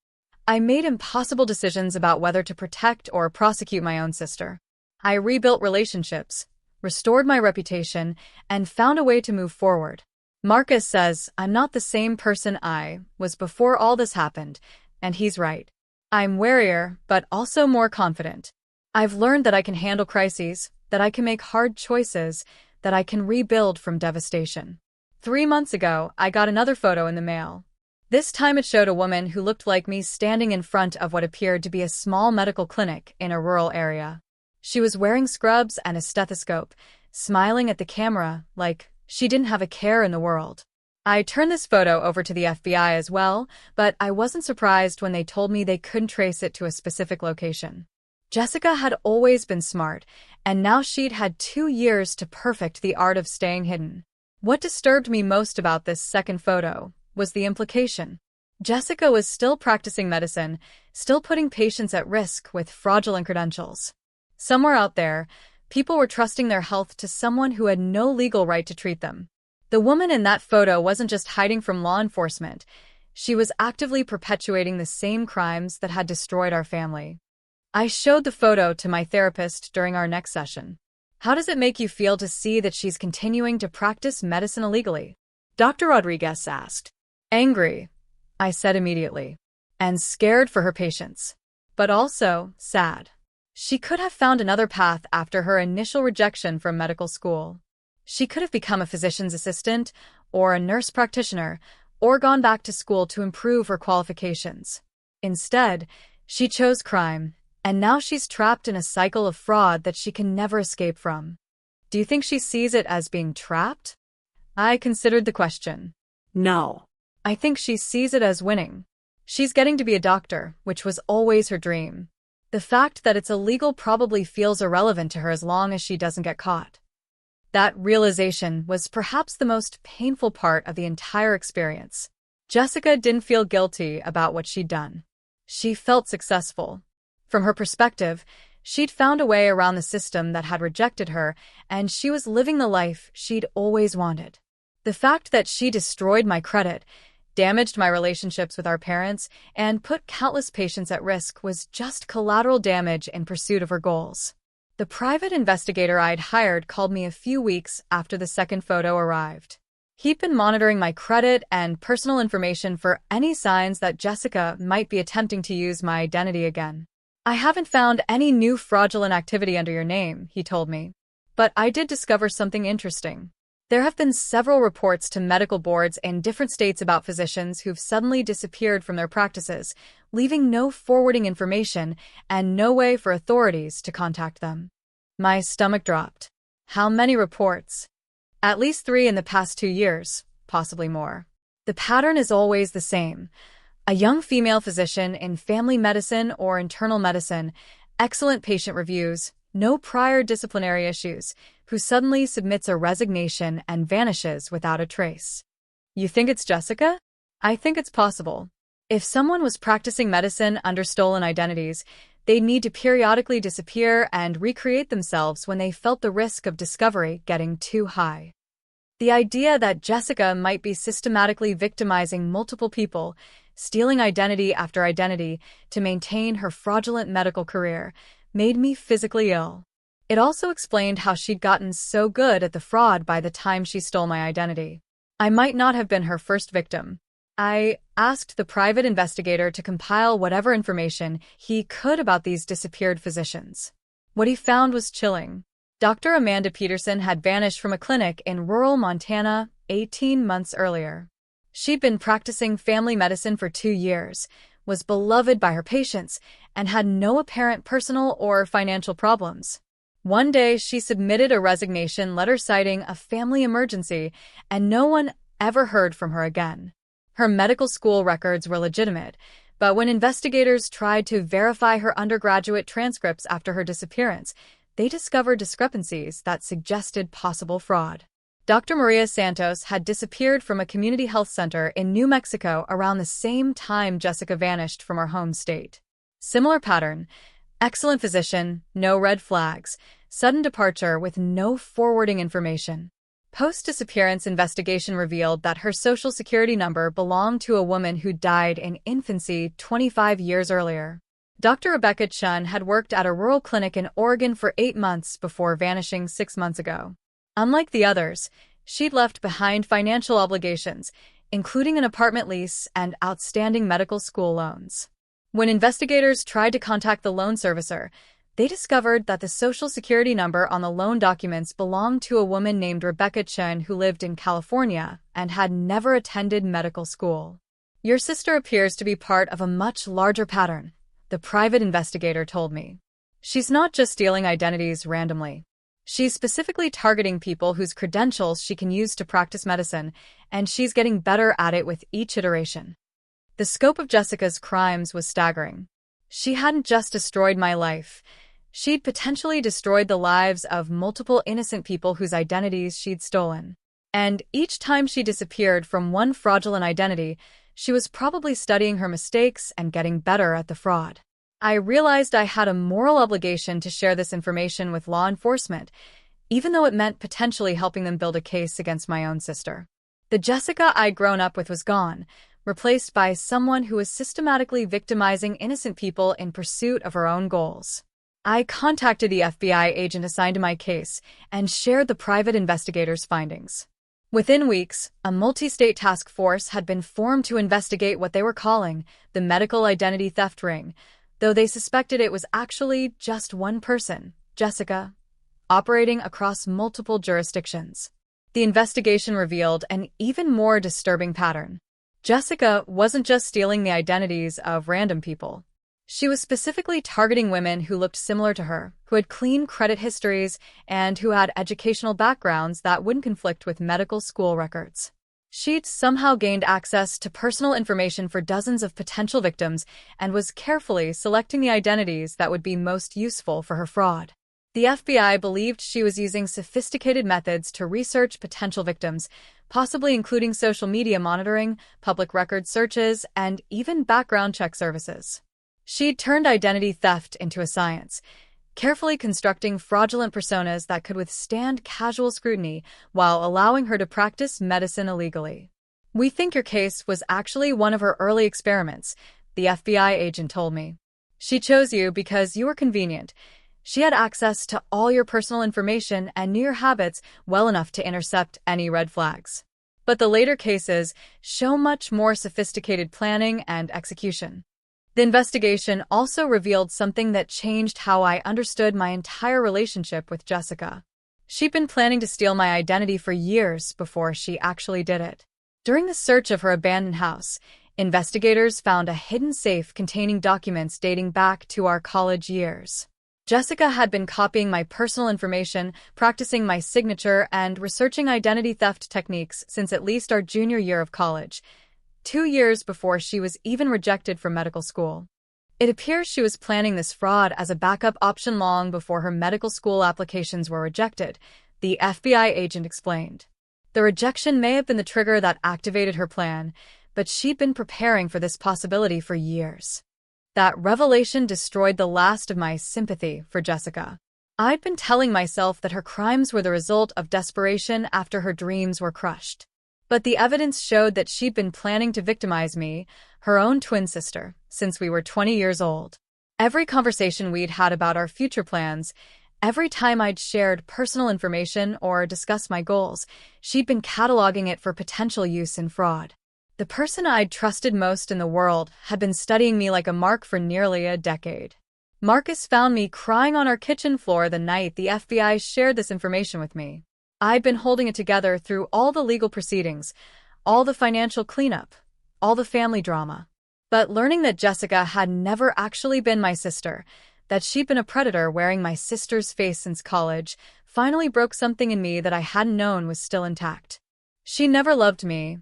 I made impossible decisions about whether to protect or prosecute my own sister. I rebuilt relationships, restored my reputation, and found a way to move forward. Marcus says I'm not the same person I was before all this happened, and he's right. I'm warier, but also more confident. I've learned that I can handle crises, that I can make hard choices, that I can rebuild from devastation. 3 months ago, I got another photo in the mail. This time it showed a woman who looked like me standing in front of what appeared to be a small medical clinic in a rural area. She was wearing scrubs and a stethoscope, smiling at the camera like she didn't have a care in the world. I turned this photo over to the FBI as well, but I wasn't surprised when they told me they couldn't trace it to a specific location. Jessica had always been smart, and now she'd had 2 years to perfect the art of staying hidden. What disturbed me most about this second photo was the implication. Jessica was still practicing medicine, still putting patients at risk with fraudulent credentials. Somewhere out there, people were trusting their health to someone who had no legal right to treat them. The woman in that photo wasn't just hiding from law enforcement. She was actively perpetuating the same crimes that had destroyed our family. I showed the photo to my therapist during our next session. How does it make you feel to see that she's continuing to practice medicine illegally? Dr. Rodriguez asked. Angry, I said immediately, and scared for her patients, but also sad. She could have found another path after her initial rejection from medical school. She could have become a physician's assistant or a nurse practitioner or gone back to school to improve her qualifications. Instead, she chose crime, and now she's trapped in a cycle of fraud that she can never escape from. Do you think she sees it as being trapped? I considered the question. No. I think she sees it as winning. She's getting to be a doctor, which was always her dream. The fact that it's illegal probably feels irrelevant to her as long as she doesn't get caught. That realization was perhaps the most painful part of the entire experience. Jessica didn't feel guilty about what she'd done. She felt successful. From her perspective, she'd found a way around the system that had rejected her, and she was living the life she'd always wanted. The fact that she destroyed my credit, damaged my relationships with our parents, and put countless patients at risk was just collateral damage in pursuit of her goals. The private investigator I'd hired called me a few weeks after the second photo arrived. He'd been monitoring my credit and personal information for any signs that Jessica might be attempting to use my identity again. I haven't found any new fraudulent activity under your name, he told me. But I did discover something interesting. There have been several reports to medical boards in different states about physicians who've suddenly disappeared from their practices, leaving no forwarding information and no way for authorities to contact them. My stomach dropped. How many reports? At least 3 in the past 2 years, possibly more. The pattern is always the same. A young female physician in family medicine or internal medicine, excellent patient reviews, no prior disciplinary issues, who suddenly submits a resignation and vanishes without a trace. You think it's Jessica? I think it's possible. If someone was practicing medicine under stolen identities, they'd need to periodically disappear and recreate themselves when they felt the risk of discovery getting too high. The idea that Jessica might be systematically victimizing multiple people, stealing identity after identity to maintain her fraudulent medical career, made me physically ill. It also explained how she'd gotten so good at the fraud by the time she stole my identity. I might not have been her first victim. I asked the private investigator to compile whatever information he could about these disappeared physicians. What he found was chilling. Dr. Amanda Peterson had vanished from a clinic in rural Montana 18 months earlier. She'd been practicing family medicine for 2 years, was beloved by her patients, and had no apparent personal or financial problems. One day, she submitted a resignation letter citing a family emergency, and no one ever heard from her again. Her medical school records were legitimate, but when investigators tried to verify her undergraduate transcripts after her disappearance, they discovered discrepancies that suggested possible fraud. Dr. Maria Santos had disappeared from a community health center in New Mexico around the same time Jessica vanished from her home state. Similar pattern: excellent physician, no red flags, sudden departure with no forwarding information. Post-disappearance investigation revealed that her social security number belonged to a woman who died in infancy 25 years earlier. Dr. Rebecca Chun had worked at a rural clinic in Oregon for 8 months before vanishing 6 months ago. Unlike the others, she'd left behind financial obligations, including an apartment lease and outstanding medical school loans. When investigators tried to contact the loan servicer, they discovered that the Social Security number on the loan documents belonged to a woman named Rebecca Chun who lived in California and had never attended medical school. Your sister appears to be part of a much larger pattern, the private investigator told me. She's not just stealing identities randomly. She's specifically targeting people whose credentials she can use to practice medicine, and she's getting better at it with each iteration. The scope of Jessica's crimes was staggering. She hadn't just destroyed my life. She'd potentially destroyed the lives of multiple innocent people whose identities she'd stolen. And each time she disappeared from one fraudulent identity, she was probably studying her mistakes and getting better at the fraud. I realized I had a moral obligation to share this information with law enforcement, even though it meant potentially helping them build a case against my own sister. The Jessica I'd grown up with was gone, replaced by someone who was systematically victimizing innocent people in pursuit of her own goals. I contacted the FBI agent assigned to my case and shared the private investigator's findings. Within weeks, a multi-state task force had been formed to investigate what they were calling the medical identity theft ring, though they suspected it was actually just one person, Jessica, operating across multiple jurisdictions. The investigation revealed an even more disturbing pattern. Jessica wasn't just stealing the identities of random people. She was specifically targeting women who looked similar to her, who had clean credit histories, and who had educational backgrounds that wouldn't conflict with medical school records. She'd somehow gained access to personal information for dozens of potential victims and was carefully selecting the identities that would be most useful for her fraud. The FBI believed she was using sophisticated methods to research potential victims, possibly including social media monitoring, public record searches, and even background check services. She'd turned identity theft into a science, carefully constructing fraudulent personas that could withstand casual scrutiny while allowing her to practice medicine illegally. We think your case was actually one of her early experiments, the FBI agent told me. She chose you because you were convenient. She had access to all your personal information and knew your habits well enough to intercept any red flags. But the later cases show much more sophisticated planning and execution. The investigation also revealed something that changed how I understood my entire relationship with Jessica. She'd been planning to steal my identity for years before she actually did it. During the search of her abandoned house, investigators found a hidden safe containing documents dating back to our college years. Jessica had been copying my personal information, practicing my signature, and researching identity theft techniques since at least our junior year of college, 2 years before she was even rejected from medical school. It appears she was planning this fraud as a backup option long before her medical school applications were rejected, the FBI agent explained. The rejection may have been the trigger that activated her plan, but she'd been preparing for this possibility for years. That revelation destroyed the last of my sympathy for Jessica. I'd been telling myself that her crimes were the result of desperation after her dreams were crushed. But the evidence showed that she'd been planning to victimize me, her own twin sister, since we were 20 years old. Every conversation we'd had about our future plans, every time I'd shared personal information or discussed my goals, she'd been cataloging it for potential use in fraud. The person I'd trusted most in the world had been studying me like a mark for nearly a decade. Marcus found me crying on our kitchen floor the night the FBI shared this information with me. I'd been holding it together through all the legal proceedings, all the financial cleanup, all the family drama. But learning that Jessica had never actually been my sister, that she'd been a predator wearing my sister's face since college, finally broke something in me that I hadn't known was still intact. She never loved me.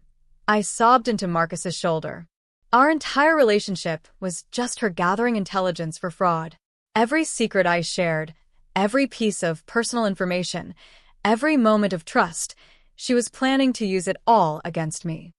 I sobbed into Marcus's shoulder. Our entire relationship was just her gathering intelligence for fraud. Every secret I shared, every piece of personal information, every moment of trust, she was planning to use it all against me.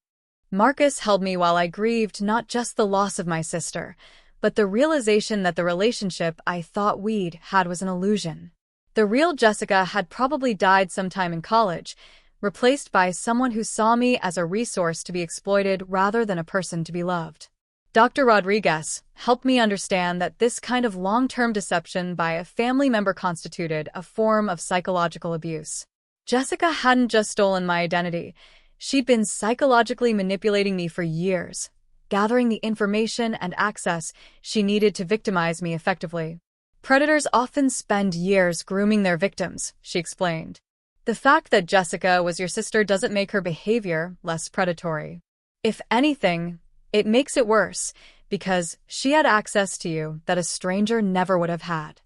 Marcus held me while I grieved not just the loss of my sister, but the realization that the relationship I thought we'd had was an illusion. The real Jessica had probably died sometime in college, replaced by someone who saw me as a resource to be exploited rather than a person to be loved. Dr. Rodriguez helped me understand that this kind of long-term deception by a family member constituted a form of psychological abuse. Jessica hadn't just stolen my identity. She'd been psychologically manipulating me for years, gathering the information and access she needed to victimize me effectively. Predators often spend years grooming their victims, she explained. The fact that Jessica was your sister doesn't make her behavior less predatory. If anything, it makes it worse, because she had access to you that a stranger never would have had.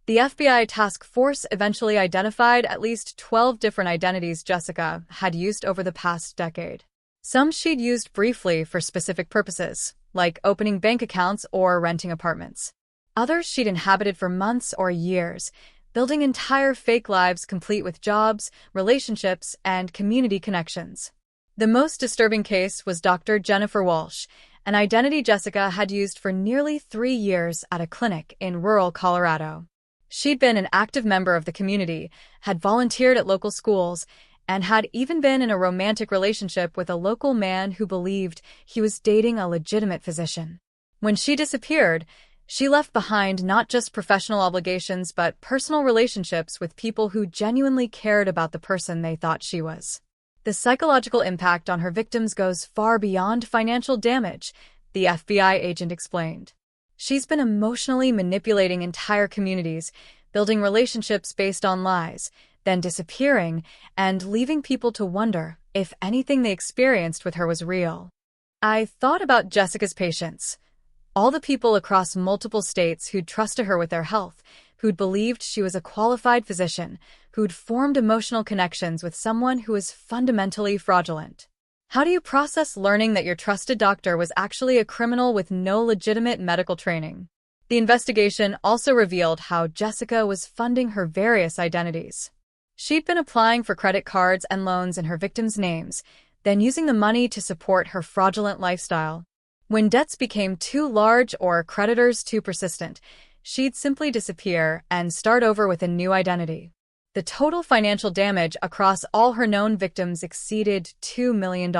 The FBI task force eventually identified at least 12 different identities Jessica had used over the past decade. Some she'd used briefly for specific purposes, like opening bank accounts or renting apartments. Others she'd inhabited for months or years, building entire fake lives complete with jobs, relationships, and community connections. The most disturbing case was Dr. Jennifer Walsh, an identity Jessica had used for nearly 3 years at a clinic in rural Colorado. She'd been an active member of the community, had volunteered at local schools, and had even been in a romantic relationship with a local man who believed he was dating a legitimate physician. When she disappeared, she left behind not just professional obligations but personal relationships with people who genuinely cared about the person they thought she was. The psychological impact on her victims goes far beyond financial damage, the FBI agent explained. She's been emotionally manipulating entire communities, building relationships based on lies, then disappearing and leaving people to wonder if anything they experienced with her was real. I thought about Jessica's patients. All the people across multiple states who'd trusted her with their health, who'd believed she was a qualified physician, who'd formed emotional connections with someone who was fundamentally fraudulent. How do you process learning that your trusted doctor was actually a criminal with no legitimate medical training? The investigation also revealed how Jessica was funding her various identities. She'd been applying for credit cards and loans in her victims' names, then using the money to support her fraudulent lifestyle. When debts became too large or creditors too persistent, she'd simply disappear and start over with a new identity. The total financial damage across all her known victims exceeded $2 million.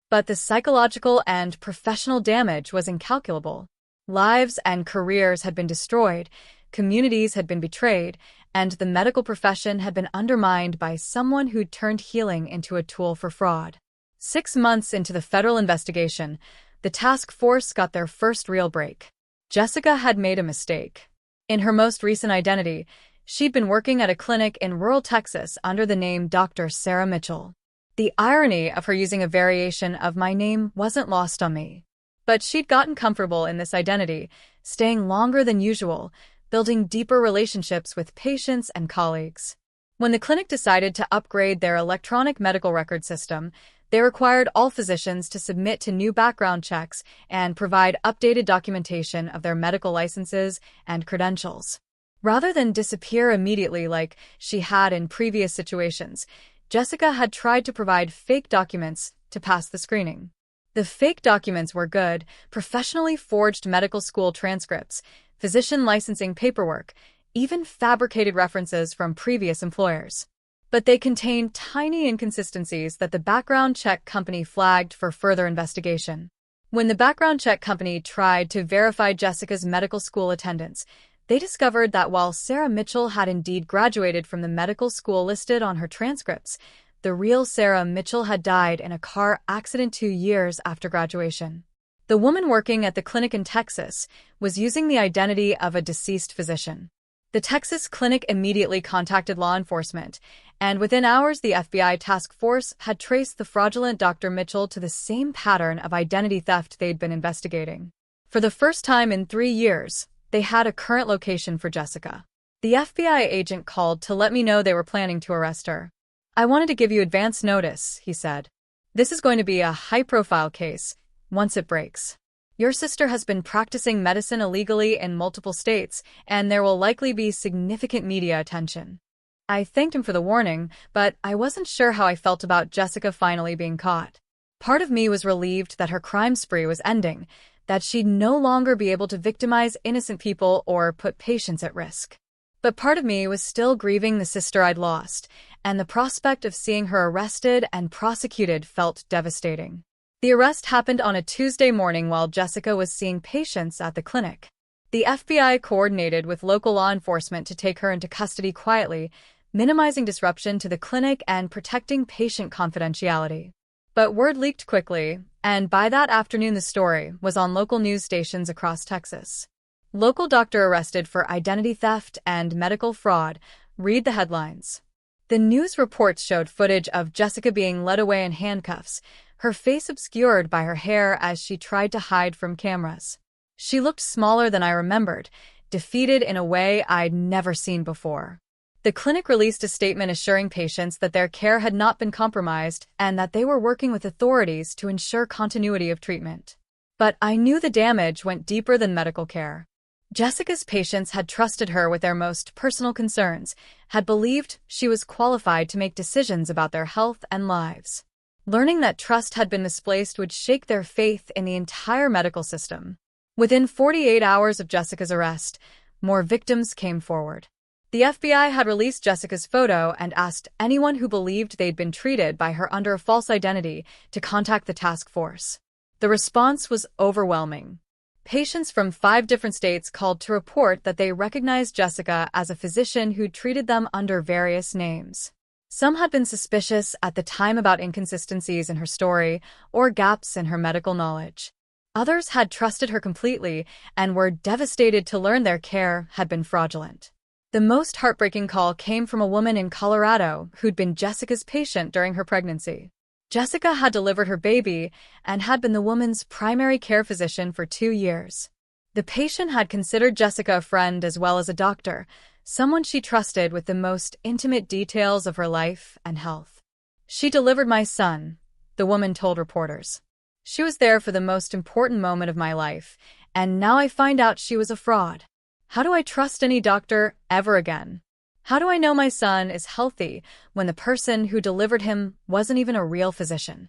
But the psychological and professional damage was incalculable. Lives and careers had been destroyed, communities had been betrayed, and the medical profession had been undermined by someone who'd turned healing into a tool for fraud. 6 months into the federal investigation, the task force got their first real break. Jessica had made a mistake. In her most recent identity, she'd been working at a clinic in rural Texas under the name Dr. Sarah Mitchell. The irony of her using a variation of my name wasn't lost on me. But she'd gotten comfortable in this identity, staying longer than usual, building deeper relationships with patients and colleagues. When the clinic decided to upgrade their electronic medical record system, They required all physicians to submit to new background checks and provide updated documentation of their medical licenses and credentials. Rather than disappear immediately like she had in previous situations, Jessica had tried to provide fake documents to pass the screening. The fake documents were good, professionally forged medical school transcripts, physician licensing paperwork, even fabricated references from previous employers. But they contained tiny inconsistencies that the background check company flagged for further investigation. When the background check company tried to verify Jessica's medical school attendance, they discovered that while Sarah Mitchell had indeed graduated from the medical school listed on her transcripts, the real Sarah Mitchell had died in a car accident 2 years after graduation. The woman working at the clinic in Texas was using the identity of a deceased physician. The Texas clinic immediately contacted law enforcement, and within hours the FBI task force had traced the fraudulent Dr. Mitchell to the same pattern of identity theft they'd been investigating. For the first time in 3 years, they had a current location for Jessica. The FBI agent called to let me know they were planning to arrest her. "I wanted to give you advance notice," he said. "This is going to be a high-profile case, once it breaks. Your sister has been practicing medicine illegally in multiple states, and there will likely be significant media attention." I thanked him for the warning, but I wasn't sure how I felt about Jessica finally being caught. Part of me was relieved that her crime spree was ending, that she'd no longer be able to victimize innocent people or put patients at risk. But part of me was still grieving the sister I'd lost, and the prospect of seeing her arrested and prosecuted felt devastating. The arrest happened on a Tuesday morning while Jessica was seeing patients at the clinic. The FBI coordinated with local law enforcement to take her into custody quietly, minimizing disruption to the clinic and protecting patient confidentiality. But word leaked quickly, and by that afternoon the story was on local news stations across Texas. "Local doctor arrested for identity theft and medical fraud," read the headlines. The news reports showed footage of Jessica being led away in handcuffs, her face obscured by her hair as she tried to hide from cameras. She looked smaller than I remembered, defeated in a way I'd never seen before. The clinic released a statement assuring patients that their care had not been compromised and that they were working with authorities to ensure continuity of treatment. But I knew the damage went deeper than medical care. Jessica's patients had trusted her with their most personal concerns, had believed she was qualified to make decisions about their health and lives. Learning that trust had been misplaced would shake their faith in the entire medical system. Within 48 hours of Jessica's arrest, more victims came forward. The FBI had released Jessica's photo and asked anyone who believed they'd been treated by her under a false identity to contact the task force. The response was overwhelming. Patients from 5 different states called to report that they recognized Jessica as a physician who'd treated them under various names. Some had been suspicious at the time about inconsistencies in her story or gaps in her medical knowledge. Others had trusted her completely and were devastated to learn their care had been fraudulent. The most heartbreaking call came from a woman in Colorado who'd been Jessica's patient during her pregnancy. Jessica had delivered her baby and had been the woman's primary care physician for 2 years. The patient had considered Jessica a friend as well as a doctor, someone she trusted with the most intimate details of her life and health. "She delivered my son," the woman told reporters. "She was there for the most important moment of my life, and now I find out she was a fraud. How do I trust any doctor ever again? How do I know my son is healthy when the person who delivered him wasn't even a real physician?"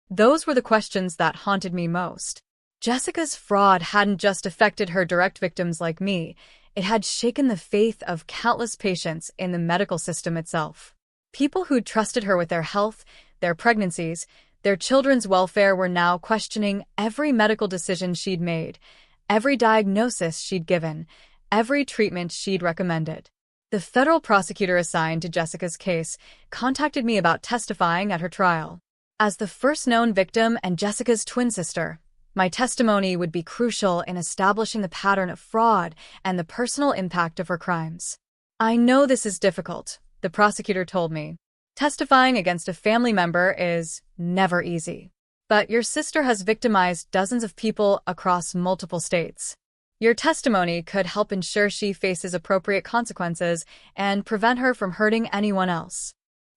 Those were the questions that haunted me most. Jessica's fraud hadn't just affected her direct victims like me, it had shaken the faith of countless patients in the medical system itself. People who'd trusted her with their health, their pregnancies, their children's welfare were now questioning every medical decision she'd made, every diagnosis she'd given, every treatment she'd recommended. The federal prosecutor assigned to Jessica's case contacted me about testifying at her trial. As the first known victim and Jessica's twin sister, my testimony would be crucial in establishing the pattern of fraud and the personal impact of her crimes. "I know this is difficult," the prosecutor told me. "Testifying against a family member is never easy. But your sister has victimized dozens of people across multiple states. Your testimony could help ensure she faces appropriate consequences and prevent her from hurting anyone else."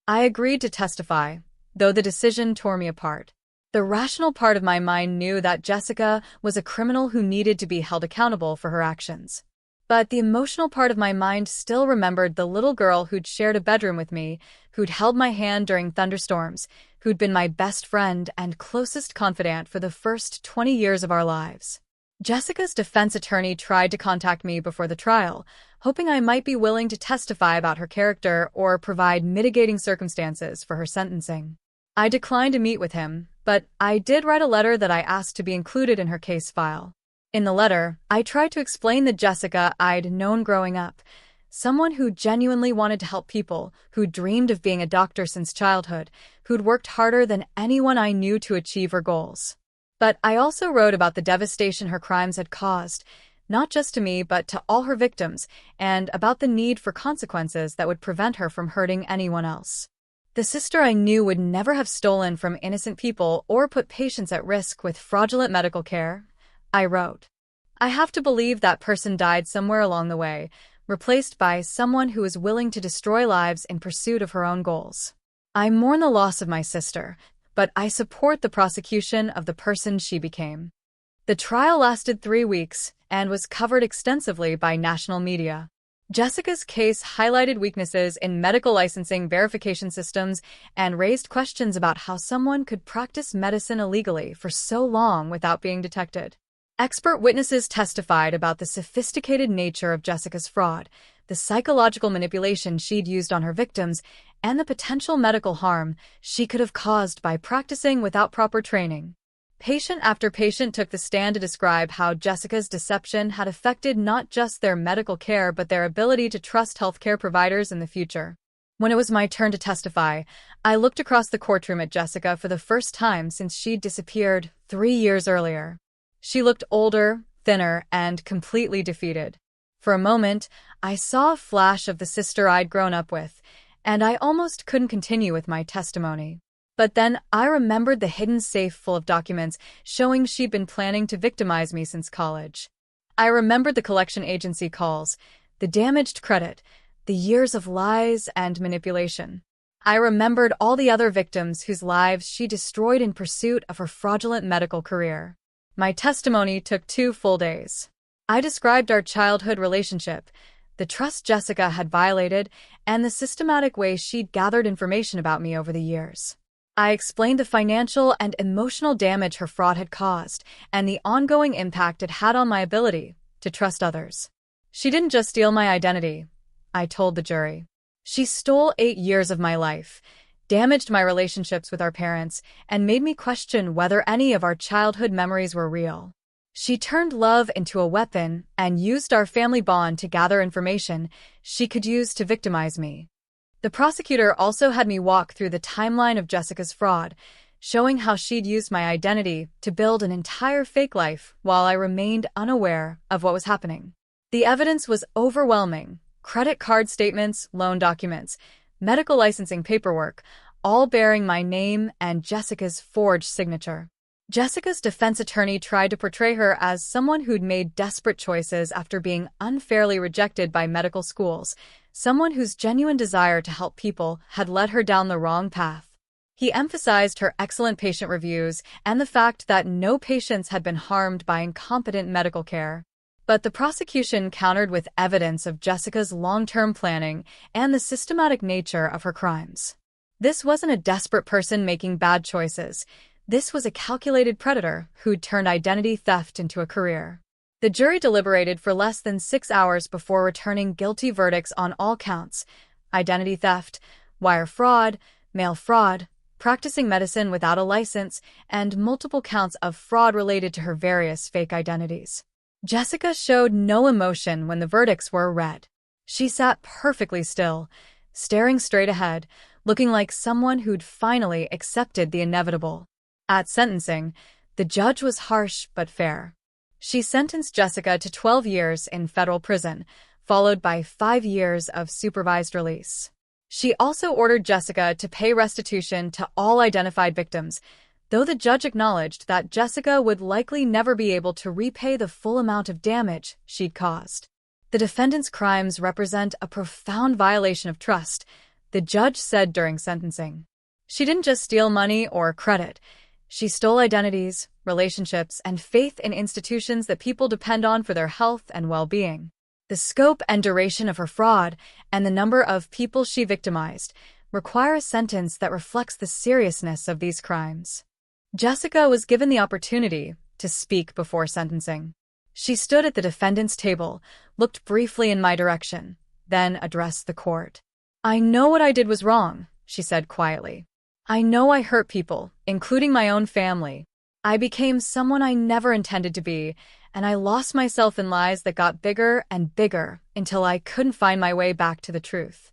I agreed to testify, though the decision tore me apart. The rational part of my mind knew that Jessica was a criminal who needed to be held accountable for her actions. But the emotional part of my mind still remembered the little girl who'd shared a bedroom with me, who'd held my hand during thunderstorms, who'd been my best friend and closest confidant for the first 20 years of our lives. Jessica's defense attorney tried to contact me before the trial, hoping I might be willing to testify about her character or provide mitigating circumstances for her sentencing. I declined to meet with him, but I did write a letter that I asked to be included in her case file. In the letter, I tried to explain the Jessica I'd known growing up, someone who genuinely wanted to help people, who dreamed of being a doctor since childhood, who'd worked harder than anyone I knew to achieve her goals. But I also wrote about the devastation her crimes had caused, not just to me but to all her victims, and about the need for consequences that would prevent her from hurting anyone else. The sister I knew would never have stolen from innocent people or put patients at risk with fraudulent medical care, I wrote. I have to believe that person died somewhere along the way, replaced by someone who was willing to destroy lives in pursuit of her own goals. I mourn the loss of my sister, but I support the prosecution of the person she became. The trial lasted 3 weeks and was covered extensively by national media. Jessica's case highlighted weaknesses in medical licensing verification systems and raised questions about how someone could practice medicine illegally for so long without being detected. Expert witnesses testified about the sophisticated nature of Jessica's fraud, the psychological manipulation she'd used on her victims, and the potential medical harm she could have caused by practicing without proper training. Patient after patient took the stand to describe how Jessica's deception had affected not just their medical care but their ability to trust healthcare providers in the future. When it was my turn to testify, I looked across the courtroom at Jessica for the first time since she'd disappeared 3 years earlier. She looked older, thinner, and completely defeated. For a moment, I saw a flash of the sister I'd grown up with, and I almost couldn't continue with my testimony. But then I remembered the hidden safe full of documents showing she'd been planning to victimize me since college. I remembered the collection agency calls, the damaged credit, the years of lies and manipulation. I remembered all the other victims whose lives she destroyed in pursuit of her fraudulent medical career. My testimony took 2 full days. I described our childhood relationship, the trust Jessica had violated, and the systematic way she'd gathered information about me over the years. I explained the financial and emotional damage her fraud had caused and the ongoing impact it had on my ability to trust others. She didn't just steal my identity, I told the jury. She stole 8 years of my life, damaged my relationships with our parents, and made me question whether any of our childhood memories were real. She turned love into a weapon and used our family bond to gather information she could use to victimize me. The prosecutor also had me walk through the timeline of Jessica's fraud, showing how she'd used my identity to build an entire fake life while I remained unaware of what was happening. The evidence was overwhelming: credit card statements, loan documents, medical licensing paperwork, all bearing my name and Jessica's forged signature. Jessica's defense attorney tried to portray her as someone who'd made desperate choices after being unfairly rejected by medical schools, someone whose genuine desire to help people had led her down the wrong path. He emphasized her excellent patient reviews and the fact that no patients had been harmed by incompetent medical care. But the prosecution countered with evidence of Jessica's long-term planning and the systematic nature of her crimes. This wasn't a desperate person making bad choices. This was a calculated predator who'd turned identity theft into a career. The jury deliberated for less than 6 hours before returning guilty verdicts on all counts: identity theft, wire fraud, mail fraud, practicing medicine without a license, and multiple counts of fraud related to her various fake identities. Jessica showed no emotion when the verdicts were read. She sat perfectly still, staring straight ahead, looking like someone who'd finally accepted the inevitable. At sentencing, the judge was harsh but fair. She sentenced Jessica to 12 years in federal prison, followed by 5 years of supervised release. She also ordered Jessica to pay restitution to all identified victims, though the judge acknowledged that Jessica would likely never be able to repay the full amount of damage she'd caused. The defendant's crimes represent a profound violation of trust, the judge said during sentencing. She didn't just steal money or credit. She stole identities, relationships, and faith in institutions that people depend on for their health and well-being. The scope and duration of her fraud, and the number of people she victimized, require a sentence that reflects the seriousness of these crimes. Jessica was given the opportunity to speak before sentencing. She stood at the defendant's table, looked briefly in my direction, then addressed the court. "I know what I did was wrong," she said quietly. "I know I hurt people, including my own family. I became someone I never intended to be, and I lost myself in lies that got bigger and bigger until I couldn't find my way back to the truth."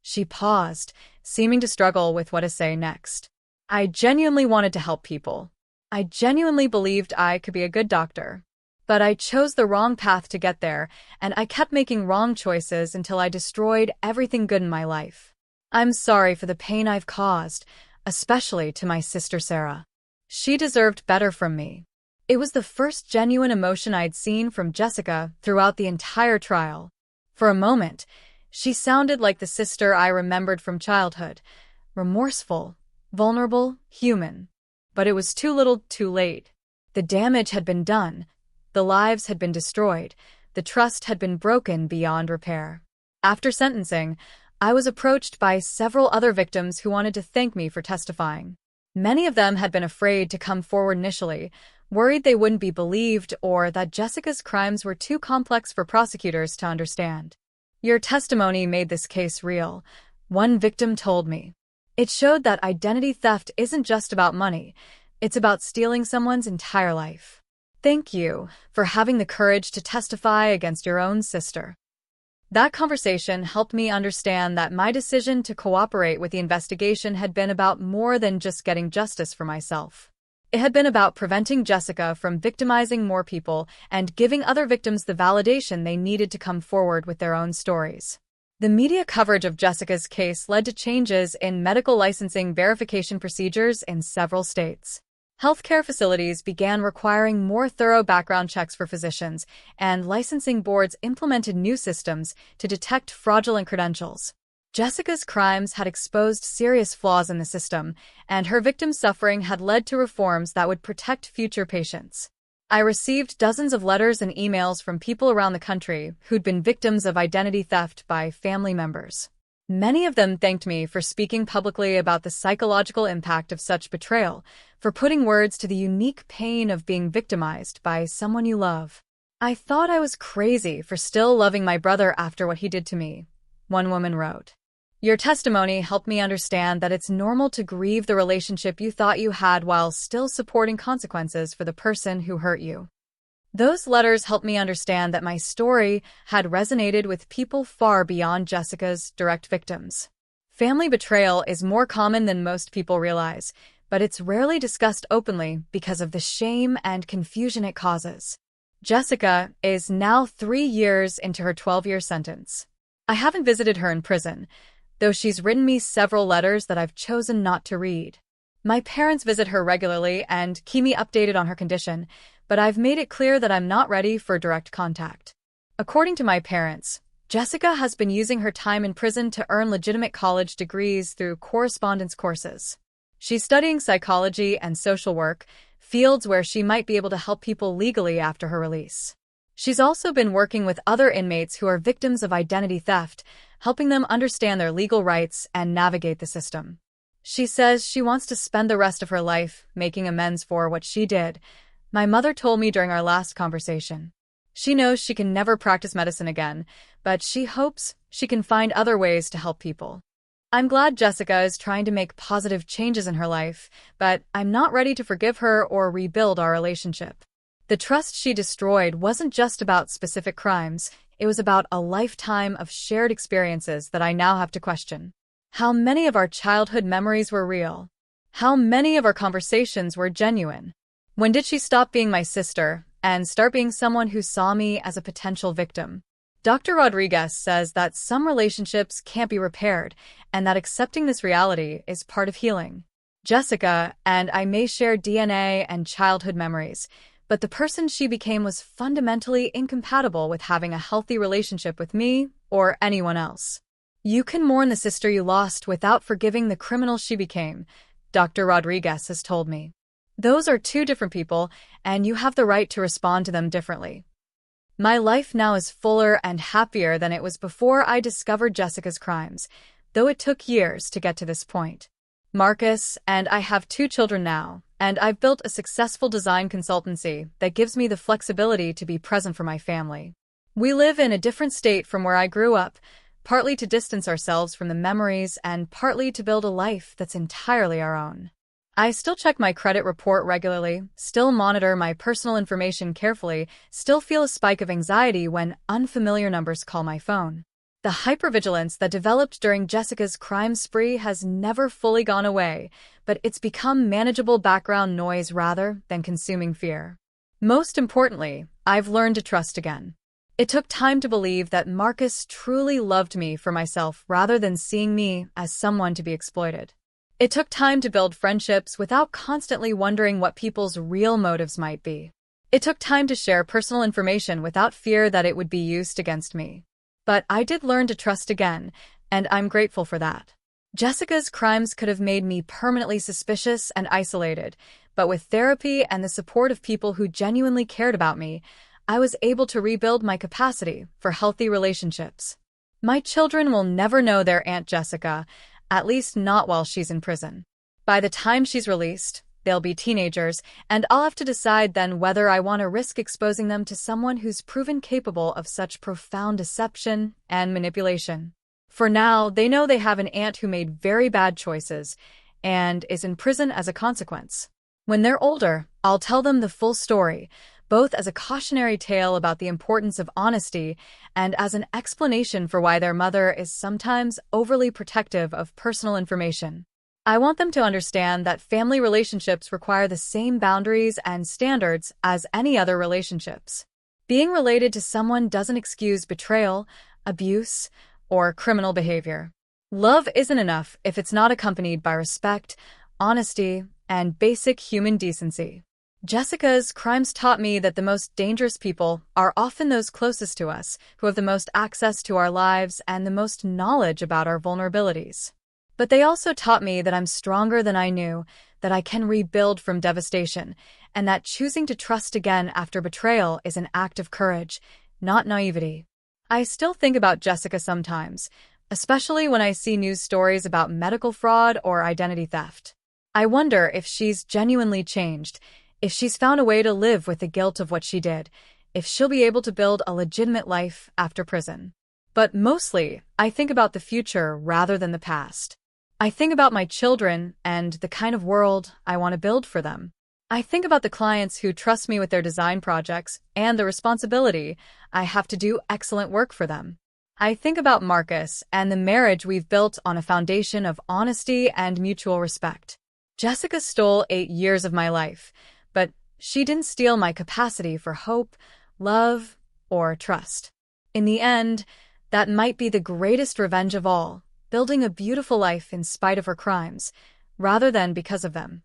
She paused, seeming to struggle with what to say next. "I genuinely wanted to help people. I genuinely believed I could be a good doctor. But I chose the wrong path to get there, and I kept making wrong choices until I destroyed everything good in my life. I'm sorry for the pain I've caused, especially to my sister Sarah. She deserved better from me." It was the first genuine emotion I'd seen from Jessica throughout the entire trial. For a moment, she sounded like the sister I remembered from childhood, remorseful, vulnerable, human. But it was too little, too late. The damage had been done. The lives had been destroyed. The trust had been broken beyond repair. After sentencing, I was approached by several other victims who wanted to thank me for testifying. Many of them had been afraid to come forward initially, worried they wouldn't be believed or that Jessica's crimes were too complex for prosecutors to understand. "Your testimony made this case real," one victim told me. "It showed that identity theft isn't just about money, it's about stealing someone's entire life. Thank you for having the courage to testify against your own sister." That conversation helped me understand that my decision to cooperate with the investigation had been about more than just getting justice for myself. It had been about preventing Jessica from victimizing more people and giving other victims the validation they needed to come forward with their own stories. The media coverage of Jessica's case led to changes in medical licensing verification procedures in several states. Healthcare facilities began requiring more thorough background checks for physicians, and licensing boards implemented new systems to detect fraudulent credentials. Jessica's crimes had exposed serious flaws in the system, and her victims' suffering had led to reforms that would protect future patients. I received dozens of letters and emails from people around the country who'd been victims of identity theft by family members. Many of them thanked me for speaking publicly about the psychological impact of such betrayal, for putting words to the unique pain of being victimized by someone you love. "I thought I was crazy for still loving my brother after what he did to me," one woman wrote. "Your testimony helped me understand that it's normal to grieve the relationship you thought you had while still supporting consequences for the person who hurt you." Those letters helped me understand that my story had resonated with people far beyond Jessica's direct victims. Family betrayal is more common than most people realize, but it's rarely discussed openly because of the shame and confusion it causes. Jessica is now 3 years into her 12-year sentence. I haven't visited her in prison, though she's written me several letters that I've chosen not to read. My parents visit her regularly and keep me updated on her condition, but I've made it clear that I'm not ready for direct contact. According to my parents, Jessica has been using her time in prison to earn legitimate college degrees through correspondence courses. She's studying psychology and social work, fields where she might be able to help people legally after her release. She's also been working with other inmates who are victims of identity theft, helping them understand their legal rights and navigate the system. She says she wants to spend the rest of her life making amends for what she did, my mother told me during our last conversation. She knows she can never practice medicine again, but she hopes she can find other ways to help people. I'm glad Jessica is trying to make positive changes in her life, but I'm not ready to forgive her or rebuild our relationship. The trust she destroyed wasn't just about specific crimes, it was about a lifetime of shared experiences that I now have to question. How many of our childhood memories were real? How many of our conversations were genuine? When did she stop being my sister and start being someone who saw me as a potential victim? Dr. Rodriguez says that some relationships can't be repaired and that accepting this reality is part of healing. Jessica and I may share DNA and childhood memories, but the person she became was fundamentally incompatible with having a healthy relationship with me or anyone else. You can mourn the sister you lost without forgiving the criminal she became, Dr. Rodriguez has told me. Those are two different people, and you have the right to respond to them differently. My life now is fuller and happier than it was before I discovered Jessica's crimes, though it took years to get to this point. Marcus and I have 2 children now, and I've built a successful design consultancy that gives me the flexibility to be present for my family. We live in a different state from where I grew up, partly to distance ourselves from the memories and partly to build a life that's entirely our own. I still check my credit report regularly, still monitor my personal information carefully, still feel a spike of anxiety when unfamiliar numbers call my phone. The hypervigilance that developed during Jessica's crime spree has never fully gone away, but it's become manageable background noise rather than consuming fear. Most importantly, I've learned to trust again. It took time to believe that Marcus truly loved me for myself rather than seeing me as someone to be exploited. It took time to build friendships without constantly wondering what people's real motives might be. It took time to share personal information without fear that it would be used against me. But I did learn to trust again, and I'm grateful for that. Jessica's crimes could have made me permanently suspicious and isolated, but with therapy and the support of people who genuinely cared about me, I was able to rebuild my capacity for healthy relationships. My children will never know their Aunt Jessica, at least not while she's in prison. By the time she's released, they'll be teenagers, and I'll have to decide then whether I want to risk exposing them to someone who's proven capable of such profound deception and manipulation. For now, they know they have an aunt who made very bad choices and is in prison as a consequence. When they're older, I'll tell them the full story, both as a cautionary tale about the importance of honesty and as an explanation for why their mother is sometimes overly protective of personal information. I want them to understand that family relationships require the same boundaries and standards as any other relationships. Being related to someone doesn't excuse betrayal, abuse, or criminal behavior. Love isn't enough if it's not accompanied by respect, honesty, and basic human decency. Jessica's crimes taught me that the most dangerous people are often those closest to us, who have the most access to our lives and the most knowledge about our vulnerabilities. But they also taught me that I'm stronger than I knew, that I can rebuild from devastation, and that choosing to trust again after betrayal is an act of courage, not naivety. I still think about Jessica sometimes, especially when I see news stories about medical fraud or identity theft. I wonder if she's genuinely changed, if she's found a way to live with the guilt of what she did, if she'll be able to build a legitimate life after prison. But mostly, I think about the future rather than the past. I think about my children and the kind of world I want to build for them. I think about the clients who trust me with their design projects and the responsibility I have to do excellent work for them. I think about Marcus and the marriage we've built on a foundation of honesty and mutual respect. Jessica stole 8 years of my life, but she didn't steal my capacity for hope, love, or trust. In the end, that might be the greatest revenge of all, building a beautiful life in spite of her crimes, rather than because of them.